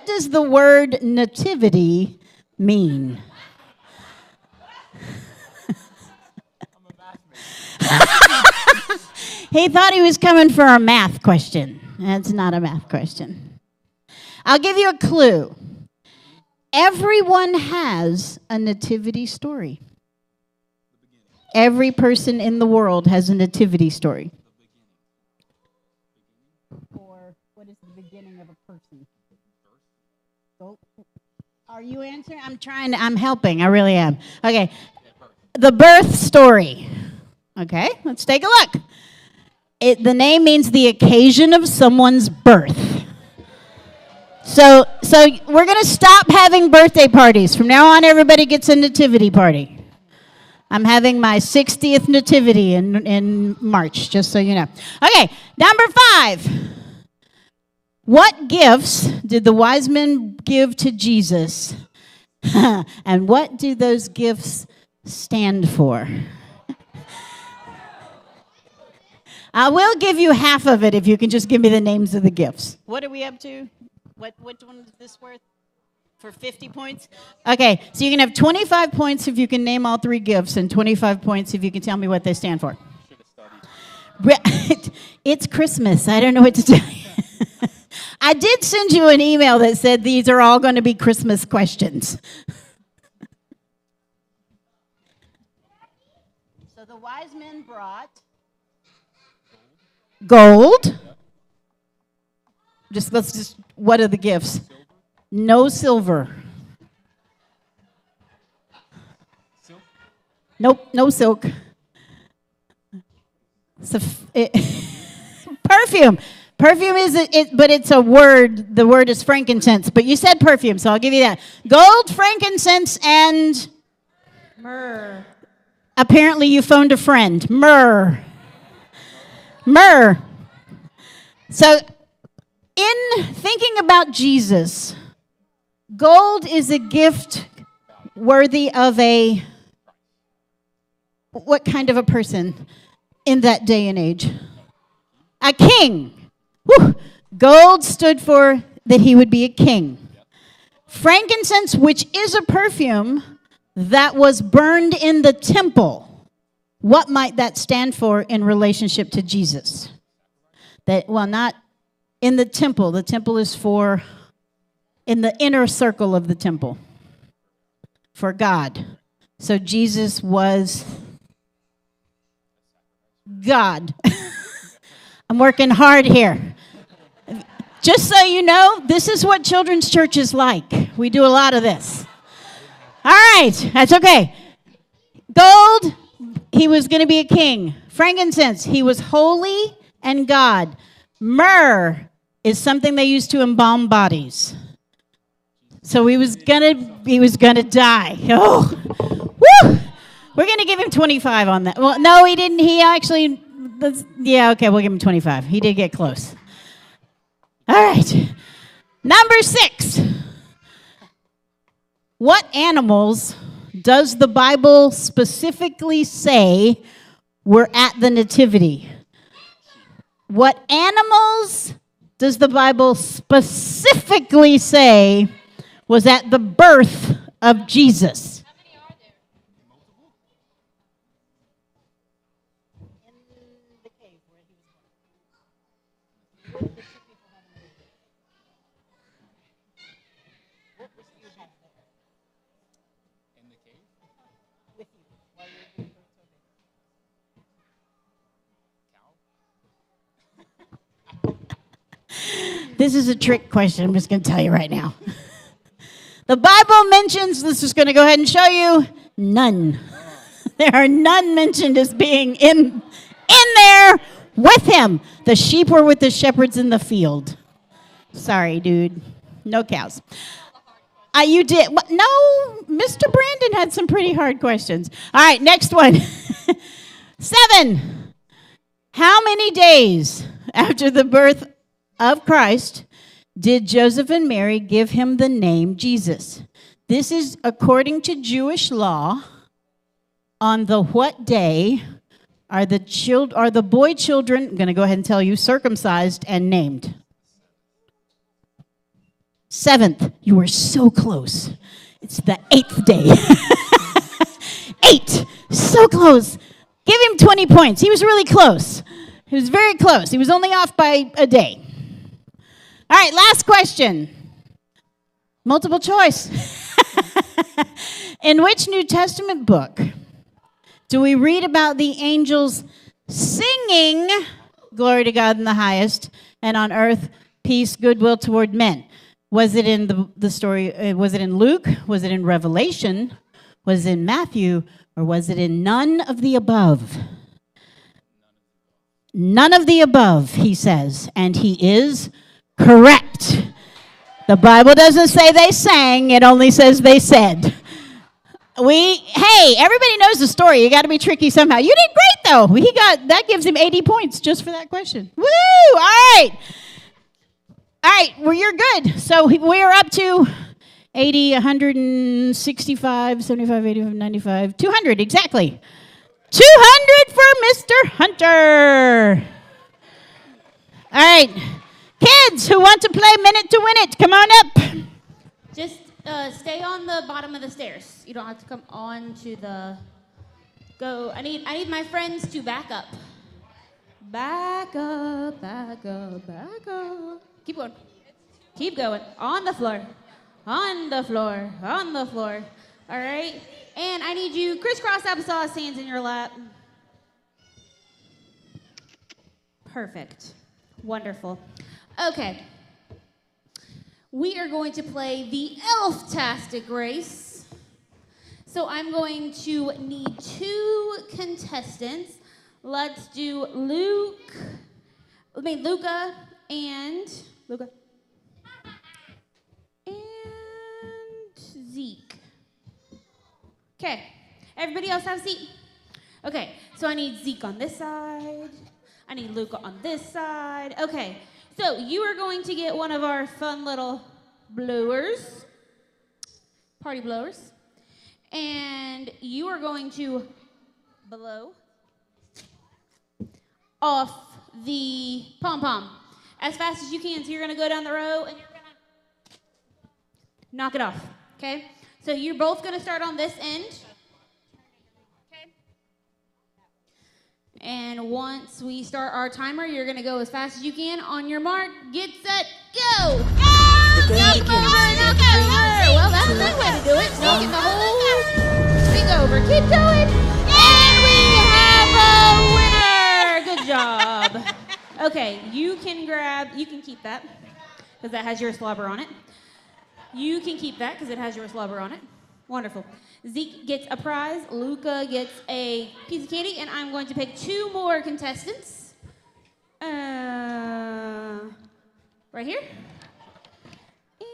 does the word nativity mean? He thought he was coming for a math question. That's not a math question. I'll give you a clue. Everyone has a nativity story. Every person in the world has a nativity story. Or what is the beginning of a person? Are you answering? I'm helping. I really am. Okay. The birth story. Okay, let's take a look. The name means the occasion of someone's birth. So we're going to stop having birthday parties. From now on, everybody gets a nativity party. I'm having my 60th nativity in March, just so you know. Okay, number 5. What gifts did the wise men give to Jesus? And what do those gifts stand for? I will give you half of it if you can just give me the names of the gifts. What are we up to? Which one is this worth? For 50 points? Okay, so you can have 25 points if you can name all 3 gifts, and 25 points if you can tell me what they stand for. It's Christmas. I don't know what to tell you. I did send you an email that said these are all going to be Christmas questions. So the wise men brought gold. What are the gifts? No silver. Nope, no silk. Perfume. Perfume is it, but it's a word. The word is frankincense. But you said perfume, so I'll give you that. Gold, frankincense, and Myrrh. Apparently, you phoned a friend. Myrrh. Myrrh. So, in thinking about Jesus, gold is a gift worthy of what kind of a person in that day and age? A king. Whew. Gold stood for that he would be a king. Frankincense, which is a perfume that was burned in the temple. What might that stand for in relationship to Jesus? Not in the temple. The temple is for in the inner circle of the temple for God. So Jesus was God. I'm working hard here. Just so you know, this is what children's church is like. We do a lot of this. All right, that's okay. Gold, he was going to be a king. Frankincense, he was holy and God. Myrrh is something they used to embalm bodies. So he was gonna die. Oh, woo! We're gonna give him 25 on that. Well, no, he didn't. He actually, yeah, okay, we'll give him 25. He did get close. All right, number 6. What animals does the Bible specifically say were at the nativity? What animals does the Bible specifically say was at the birth of Jesus? How many are there? In the cave where he was born. What was you have there? In the cave? With you while you were doing Cow? This is a trick question. I'm just going to tell you right now. The Bible mentions, this is going to go ahead and show you, none. There are none mentioned as being in there with him. The sheep were with the shepherds in the field. Sorry, dude. No cows. You did. No, Mr. Brandon had some pretty hard questions. All right, next one. 7. How many days after the birth of Christ did Joseph and Mary give him the name Jesus? This is according to Jewish law. On the what day are the boy children, I'm going to go ahead and tell you, circumcised and named? 7th. You were so close. It's the 8th day. 8. So close. Give him 20 points. He was really close. He was very close. He was only off by a day. All right, last question. Multiple choice. In which New Testament book do we read about the angels singing, glory to God in the highest, and on earth, peace, goodwill toward men? Was it in the story, was it in Luke? Was it in Revelation? Was it in Matthew? Or was it in none of the above? None of the above, he says, and he is correct. The Bible doesn't say they sang, it only says they said. Hey, everybody knows the story. You got to be tricky somehow. You did great, though. That gives him 80 points just for that question. Woo! All right. All right, well, you're good. So we're up to 80, 165, 75, 85, 95, 200, exactly. 200 for Mr. Hunter. All right. Kids who want to play Minute to Win It, come on up. Just stay on the bottom of the stairs. You don't have to come on to the go. I need my friends to back up. Back up, back up, back up. Keep going. Keep going. On the floor. On the floor. On the floor. All right. And I need you crisscross applesauce, hands in your lap. Perfect. Wonderful. Okay. We are going to play the Elf-tastic race. So I'm going to need 2 contestants. Let's do Luca and Zeke. Okay. Everybody else have a seat? Okay. So I need Zeke on this side. I need Luca on this side. Okay. So you are going to get one of our fun little blowers, party blowers, and you are going to blow off the pom-pom as fast as you can. So you're going to go down the row and you're going to knock it off, okay? So you're both going to start on this end. And once we start our timer, you're going to go as fast as you can. On your mark, get set, go! The game begins in 3, Well, that's a good way to do it. Taking the whole thing over. Keep going. And we have a winner. Good job. Okay, you can keep that, because that has your slobber on it. You can keep that, because it has your slobber on it. Wonderful. Zeke gets a prize, Luca gets a piece of candy, and I'm going to pick 2 more contestants. Right here. And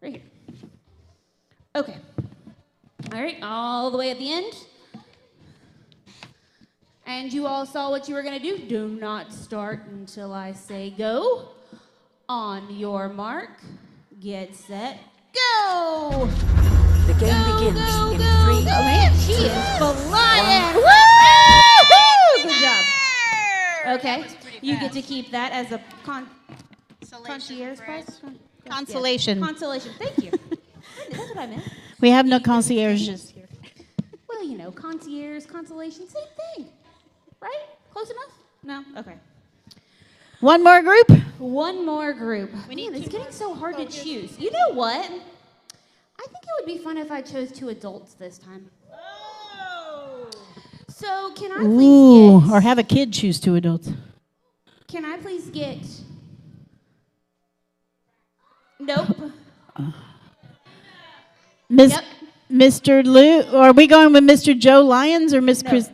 right here. Okay. All right, all the way at the end. And you all saw what you were going to do. Do not start until I say go. On your mark, get set, go! The game begins in 3. Oh man, she is flying! Woo! Good job. Okay, you get to keep that as a concierge prize. Consolation. Yeah. Consolation. Thank you. That's what I meant. We have no concierges here. Well, you know, concierge, consolation, same thing, right? Close enough? No. Okay. One more group? One more group. Man, it's getting so hard to choose. You know what? I think it would be fun if I chose 2 adults this time. Oh. So can I please get... or have a kid choose 2 adults. Can I please get... Nope. Yep. Mr. Lou, are we going with Mr. Joe Lyons or Miss Chris?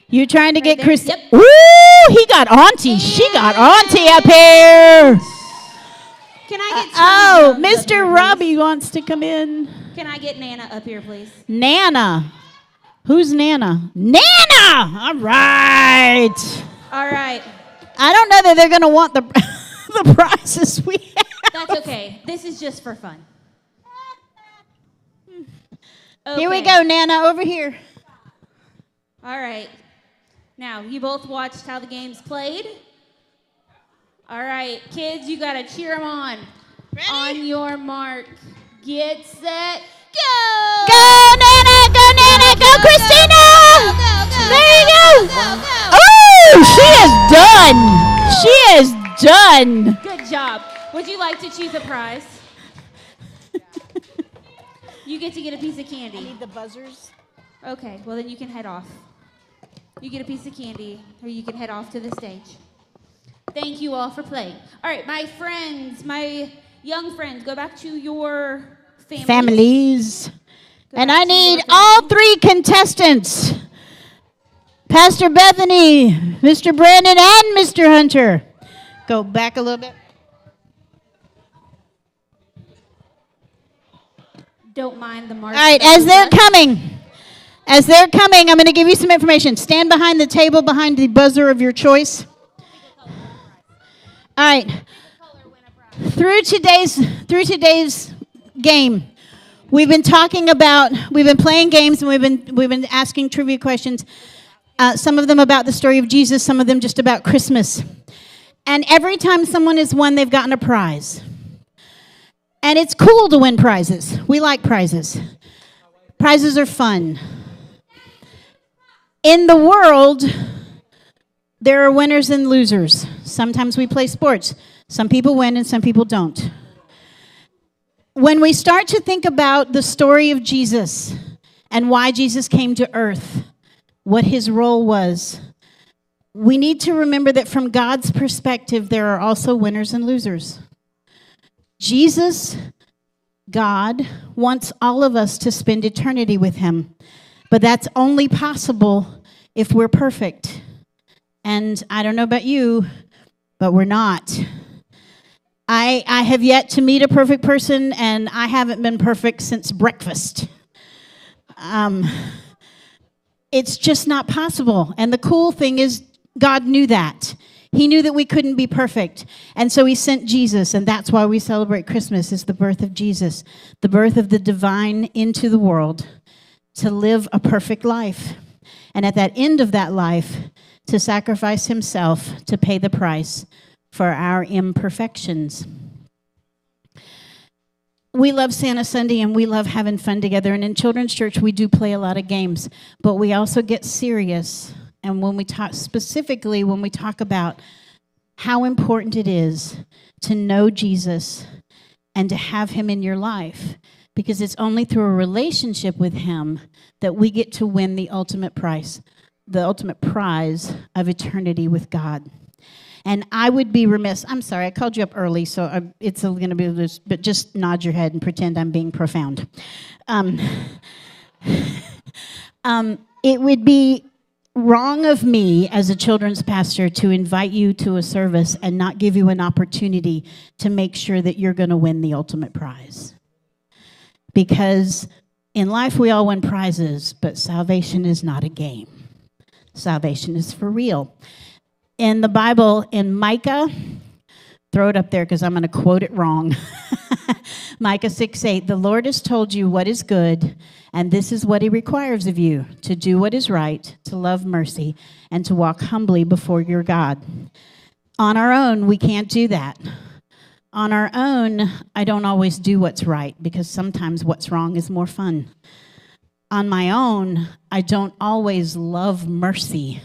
You trying to get there. Chris? Yep. Ooh, he got Auntie. She got Auntie up here. Can I get Mr. Robbie wants to come in. Can I get Nana up here, please? Nana. Who's Nana? Nana! All right. All right. I don't know that they're going to want the the prizes we have. That's okay. This is just for fun. Here we Okay. go, Nana, over here. All right. Now, you both watched how the game's played. All right, kids, you got to cheer them on. Ready? On your mark. Get set, go! Go, Nana! Go, Nana! Go, Christina! There you go! Oh, she is done! She is done! Good job. Would you like to choose a prize? You get to get a piece of candy. Need the buzzers. Okay, well then you can head off. You get a piece of candy, or you can head off to the stage. Thank you all for playing. All right, my friends, my young friends, go back to your Families. Go And back I to your need family. all 3 contestants. Pastor Bethany, Mr. Brandon, and Mr. Hunter. Go back a little bit. Don't mind the march. All right, as they're coming, I'm going to give you some information. Stand behind the table, behind the buzzer of your choice. All right. Through today's game, we've been playing games, and we've been asking trivia questions. Some of them about the story of Jesus, some of them just about Christmas. And every time someone has won, they've gotten a prize. And it's cool to win prizes. We like prizes. Prizes are fun. In the world, there are winners and losers. Sometimes we play sports. Some people win and some people don't. When we start to think about the story of Jesus and why Jesus came to earth, what his role was, we need to remember that from God's perspective, there are also winners and losers. Jesus, God, wants all of us to spend eternity with him, but that's only possible if we're perfect. And I don't know about you, but we're not. I have yet to meet a perfect person, and I haven't been perfect since breakfast. It's just not possible. And the cool thing is, God knew that. He knew that we couldn't be perfect. And so he sent Jesus, and that's why we celebrate Christmas, is the birth of Jesus, the birth of the divine into the world to live a perfect life. And at that end of that life, to sacrifice himself to pay the price for our imperfections. We love Santa Sunday, and we love having fun together. And in Children's Church, we do play a lot of games, but we also get serious. And when we talk about how important it is to know Jesus and to have him in your life, because it's only through a relationship with him that we get to win the ultimate prize of eternity with God. And I would be remiss. I'm sorry, I called you up early, so it's going to be this, but just nod your head and pretend I'm being profound. It would be wrong of me as a children's pastor to invite you to a service and not give you an opportunity to make sure that you're going to win the ultimate prize. Because in life we all win prizes, but salvation is not a game. Salvation is for real. In the Bible, in Micah, throw it up there because I'm going to quote it wrong. Micah 6:8, the Lord has told you what is good, and this is what he requires of you, to do what is right, to love mercy, and to walk humbly before your God. On our own, we can't do that. On our own, I don't always do what's right, because sometimes what's wrong is more fun. On my own, I don't always love mercy,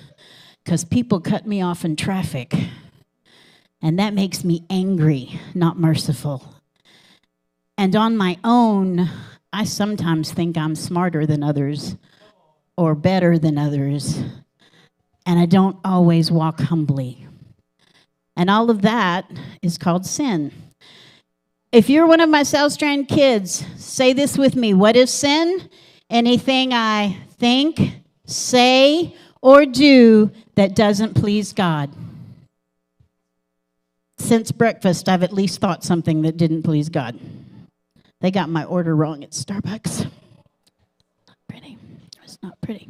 because people cut me off in traffic, and that makes me angry, not merciful. And on my own, I sometimes think I'm smarter than others or better than others, and I don't always walk humbly. And all of that is called sin. If you're one of my South Strand kids, say this with me. What is sin? Anything I think, say, or do that doesn't please God. Since breakfast, I've at least thought something that didn't please God. They got my order wrong at Starbucks. Not pretty. It's not pretty.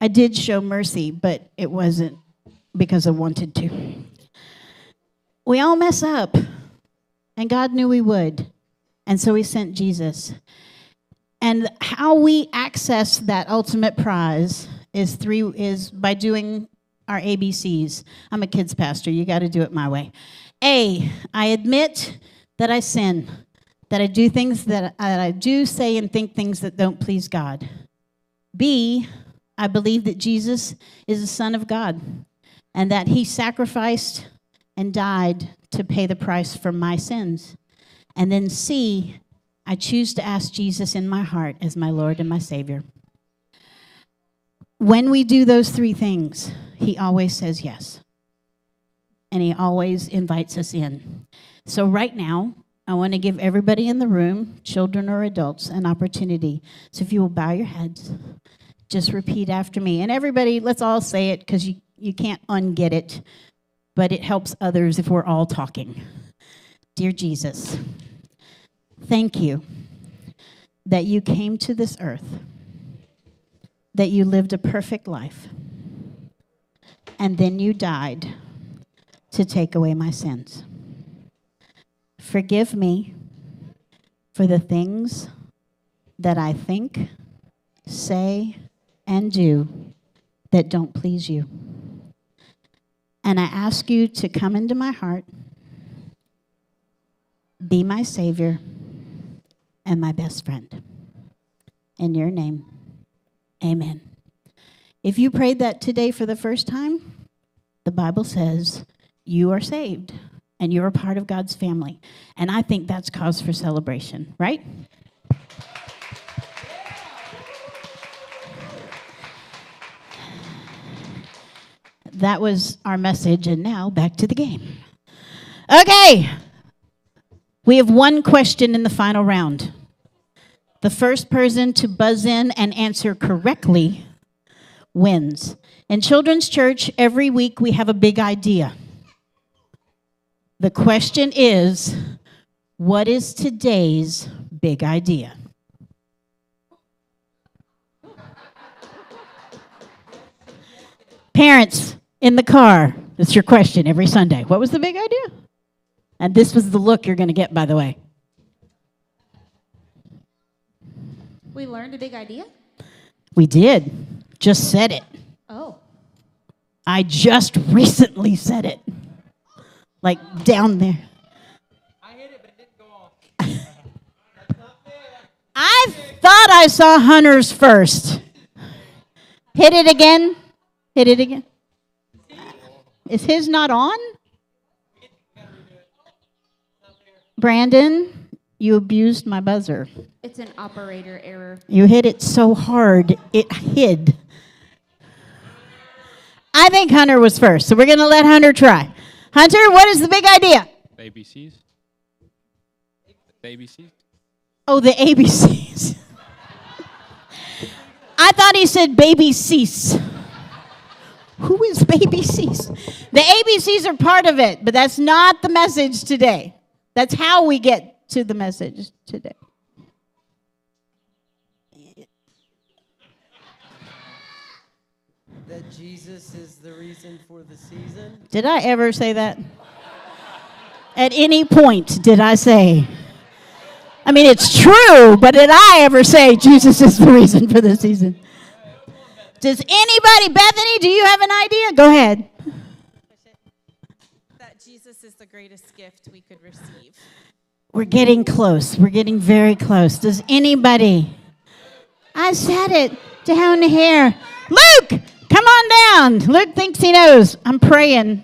I did show mercy, but it wasn't because I wanted to. We all mess up, and God knew we would, and so he sent Jesus. And how we access that ultimate prize is by doing our ABCs. I'm a kids pastor. You got to do it my way. A, I admit that I sin, that I do things that I do say and think things that don't please God. B, I believe that Jesus is the Son of God and that he sacrificed and died to pay the price for my sins. And then C, I choose to ask Jesus in my heart as my Lord and my Savior. When we do those three things, he always says yes. And he always invites us in. So right now, I want to give everybody in the room, children or adults, an opportunity. So if you will bow your heads, just repeat after me. And everybody, let's all say it because you can't unget it, but it helps others if we're all talking. Dear Jesus, thank you that you came to this earth, that you lived a perfect life, and then you died to take away my sins. Forgive me for the things that I think, say, and do that don't please you. And I ask you to come into my heart, be my Savior, and my best friend. In your name, amen. If you prayed that today for the first time, the Bible says you are saved and you're a part of God's family. And I think that's cause for celebration, right? That was our message, and now back to the game. Okay. We have one question in the final round. The first person to buzz in and answer correctly wins. In Children's Church, every week we have a big idea. The question is, what is today's big idea? Parents in the car, that's your question every Sunday. What was the big idea? And this was the look you're going to get, by the way. We learned a big idea? We did. Just said it. Oh. I just recently said it. Like down there. I hit it, but it didn't go off. That's not fair. I thought I saw Hunter's first. Hit it again. Hit it again. Is his not on? Brandon, you abused my buzzer. It's an operator error. You hit it so hard, it hid. I think Hunter was first, so we're going to let Hunter try. Hunter, what is the big idea? ABCs. ABCs. Oh, the ABCs. I thought he said baby cease. Who is baby cease? The ABCs are part of it, but that's not the message today. That's how we get to the message today. That Jesus is the reason for the season. Did I ever say that? At any point, did I say? I mean, it's true, but did I ever say Jesus is the reason for the season? Does anybody, Bethany, do you have an idea? Go ahead. That Jesus is the greatest gift we could receive. We're getting close. We're getting very close. Does anybody? I said it down here. Luke, come on down. Luke thinks he knows. I'm praying.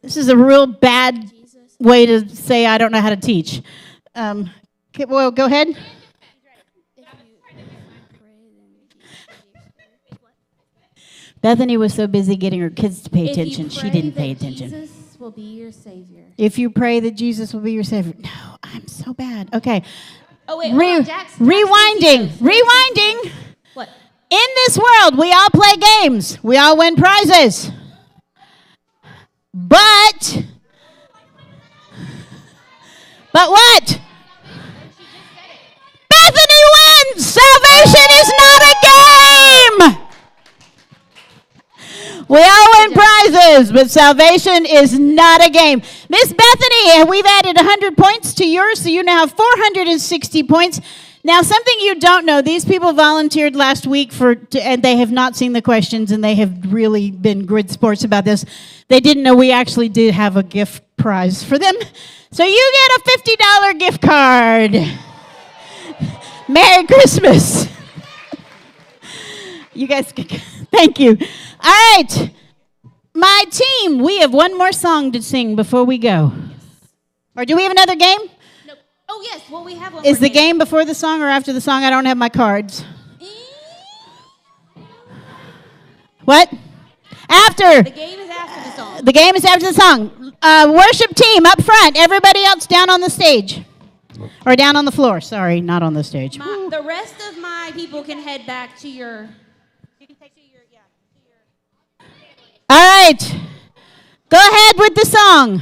This is a real bad way to say I don't know how to teach. Well, go ahead. Bethany was so busy getting her kids to pay attention, she didn't pay attention. Jesus will be your Savior. If you pray that Jesus will be your Savior. No, I'm so bad. Okay. Oh, wait, hold on, Jax. Rewinding. What? In this world, we all play games. We all win prizes. But what? Bethany wins! Salvation is not a game! We all win prizes, but salvation is not a game. Miss Bethany, we've added 100 points to yours, so you now have 460 points. Now, something you don't know, these people volunteered last week and they have not seen the questions, and they have really been good sports about this. They didn't know we actually did have a gift prize for them. So you get a $50 gift card. Merry Christmas. You guys, thank you. All right. my team, we have one more song to sing before we go. Or do we have another game? Nope. Oh, yes. Well, we have one Is more the game before the song or after the song? I don't have my cards. What? After. The game is after the song. The game is after the song. Worship team up front. Everybody else down on the stage. Or down on the floor. Sorry, not on the stage. The rest of my people can head back to your... All right. Go ahead with the song.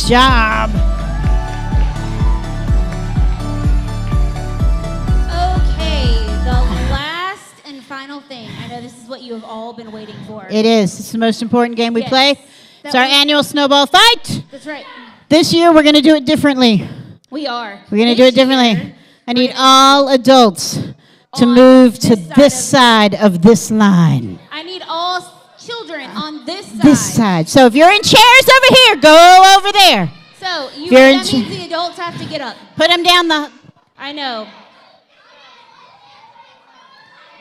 job. Okay, the last and final thing. I know this is what you have all been waiting for. It is. It's the most important game we Yes. play. That It's our we- annual snowball fight. That's right. This year, we're going to do it differently. We are. We're going to do it differently. I need all adults to on move to this side this of- side of this line. I need all children on this side. This side. So if you're in chairs over here, go over there. So you, You're in that means the adults have to get up. Put them down the... I know.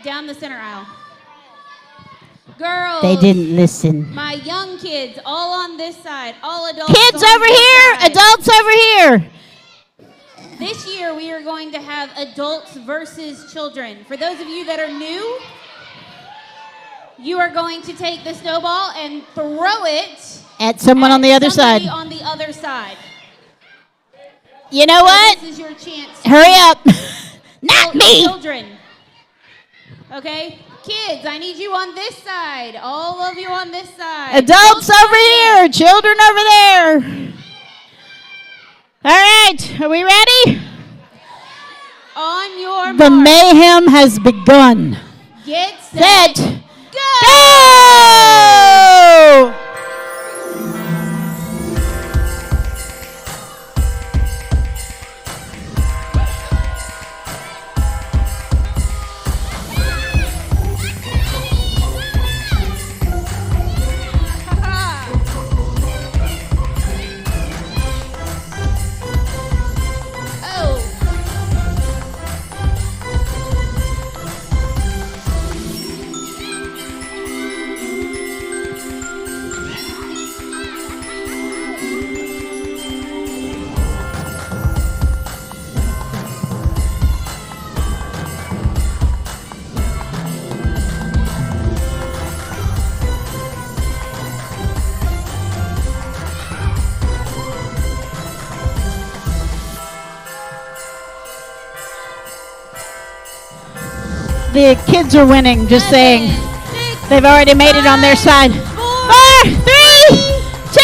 Down the center aisle. Girls. They didn't listen. My young kids, all on this side. All adults. Kids on over this here, side. adults over here. This year we are going to have adults versus children. For those of you that are new, you are going to take the snowball and throw it At someone at on the other somebody side. on the other side. You know So what? This is your chance. Hurry up. Oh, Not me. Children. Okay? Kids, I need you on this side. All of you on this side. Adults Don't over here, children over there. All right, are we ready? On your The mark. mayhem has begun. Get Set, set. go! Oh. The kids are winning, just saying. They've already made it on their side. 4, 3, 2,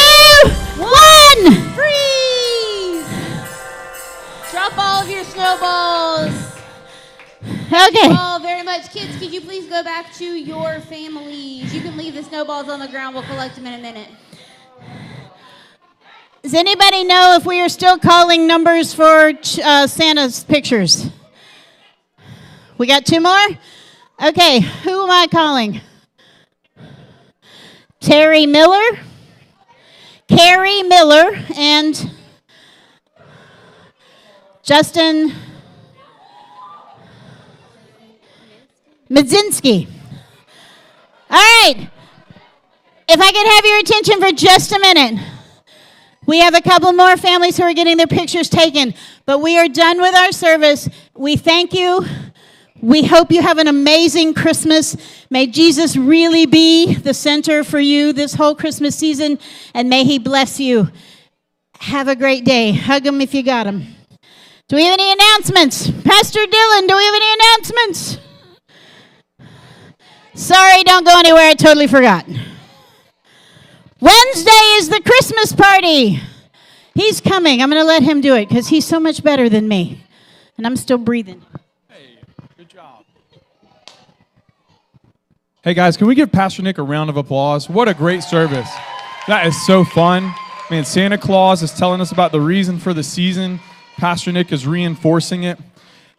1. Freeze! Drop all of your snowballs. Okay. Oh, very much. Kids, could you please go back to your families? You can leave the snowballs on the ground. We'll collect them in a minute. Does anybody know if we are still calling numbers for Santa's pictures? We got 2 more? Okay, who am I calling? Terry Miller, Carrie Miller, and Justin Medzinski. All right, if I could have your attention for just a minute. We have a couple more families who are getting their pictures taken, but we are done with our service. We thank you. We hope you have an amazing Christmas. May Jesus really be the center for you this whole Christmas season, and may he bless you. Have a great day. Hug him if you got him. Do we have any announcements? Pastor Dylan, do we have any announcements? Sorry, don't go anywhere. I totally forgot. Wednesday is the Christmas party. He's coming. I'm going to let him do it because he's so much better than me, and I'm still breathing. Good job. Hey guys, can we give Pastor Nick a round of applause? What a great service. That is so fun. Man, Santa Claus is telling us about the reason for the season. Pastor Nick is reinforcing it.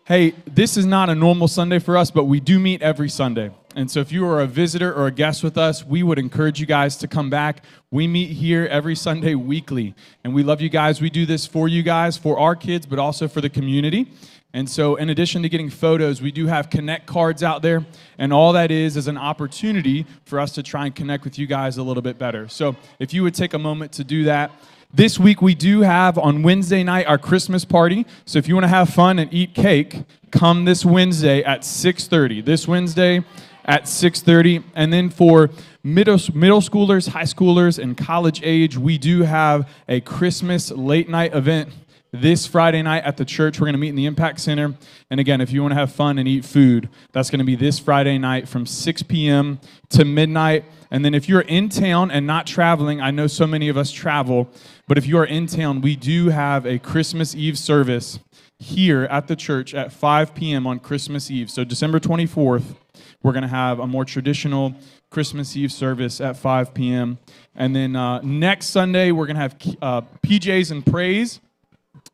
Hey, this is not a normal Sunday for us, but we do meet every Sunday. And so if you are a visitor or a guest with us, we would encourage you guys to come back. We meet here every Sunday weekly. And we love you guys. We do this for you guys, for our kids, but also for the community. And so in addition to getting photos, we do have Connect cards out there. And all that is an opportunity for us to try and connect with you guys a little bit better. So if you would take a moment to do that. This week we do have on Wednesday night our Christmas party. So if you want to have fun and eat cake, come this Wednesday at 6:30. This Wednesday at 6:30. And then for middle schoolers, high schoolers, and college age, we do have a Christmas late night event this Friday night at the church. We're going to meet in the Impact Center. And again, if you want to have fun and eat food, that's going to be this Friday night from 6 p.m. to midnight. And then if you're in town and not traveling, I know so many of us travel, but if you are in town, we do have a Christmas Eve service here at the church at 5 p.m. on Christmas Eve. So December 24th, we're going to have a more traditional Christmas Eve service at 5 p.m. And then next Sunday, we're going to have PJs and Praise.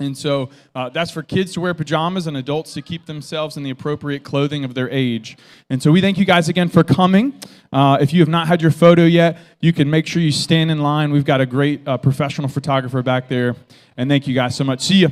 And so that's for kids to wear pajamas and adults to keep themselves in the appropriate clothing of their age. And so we thank you guys again for coming. If you have not had your photo yet, you can make sure you stand in line. We've got a great professional photographer back there. And thank you guys so much. See you.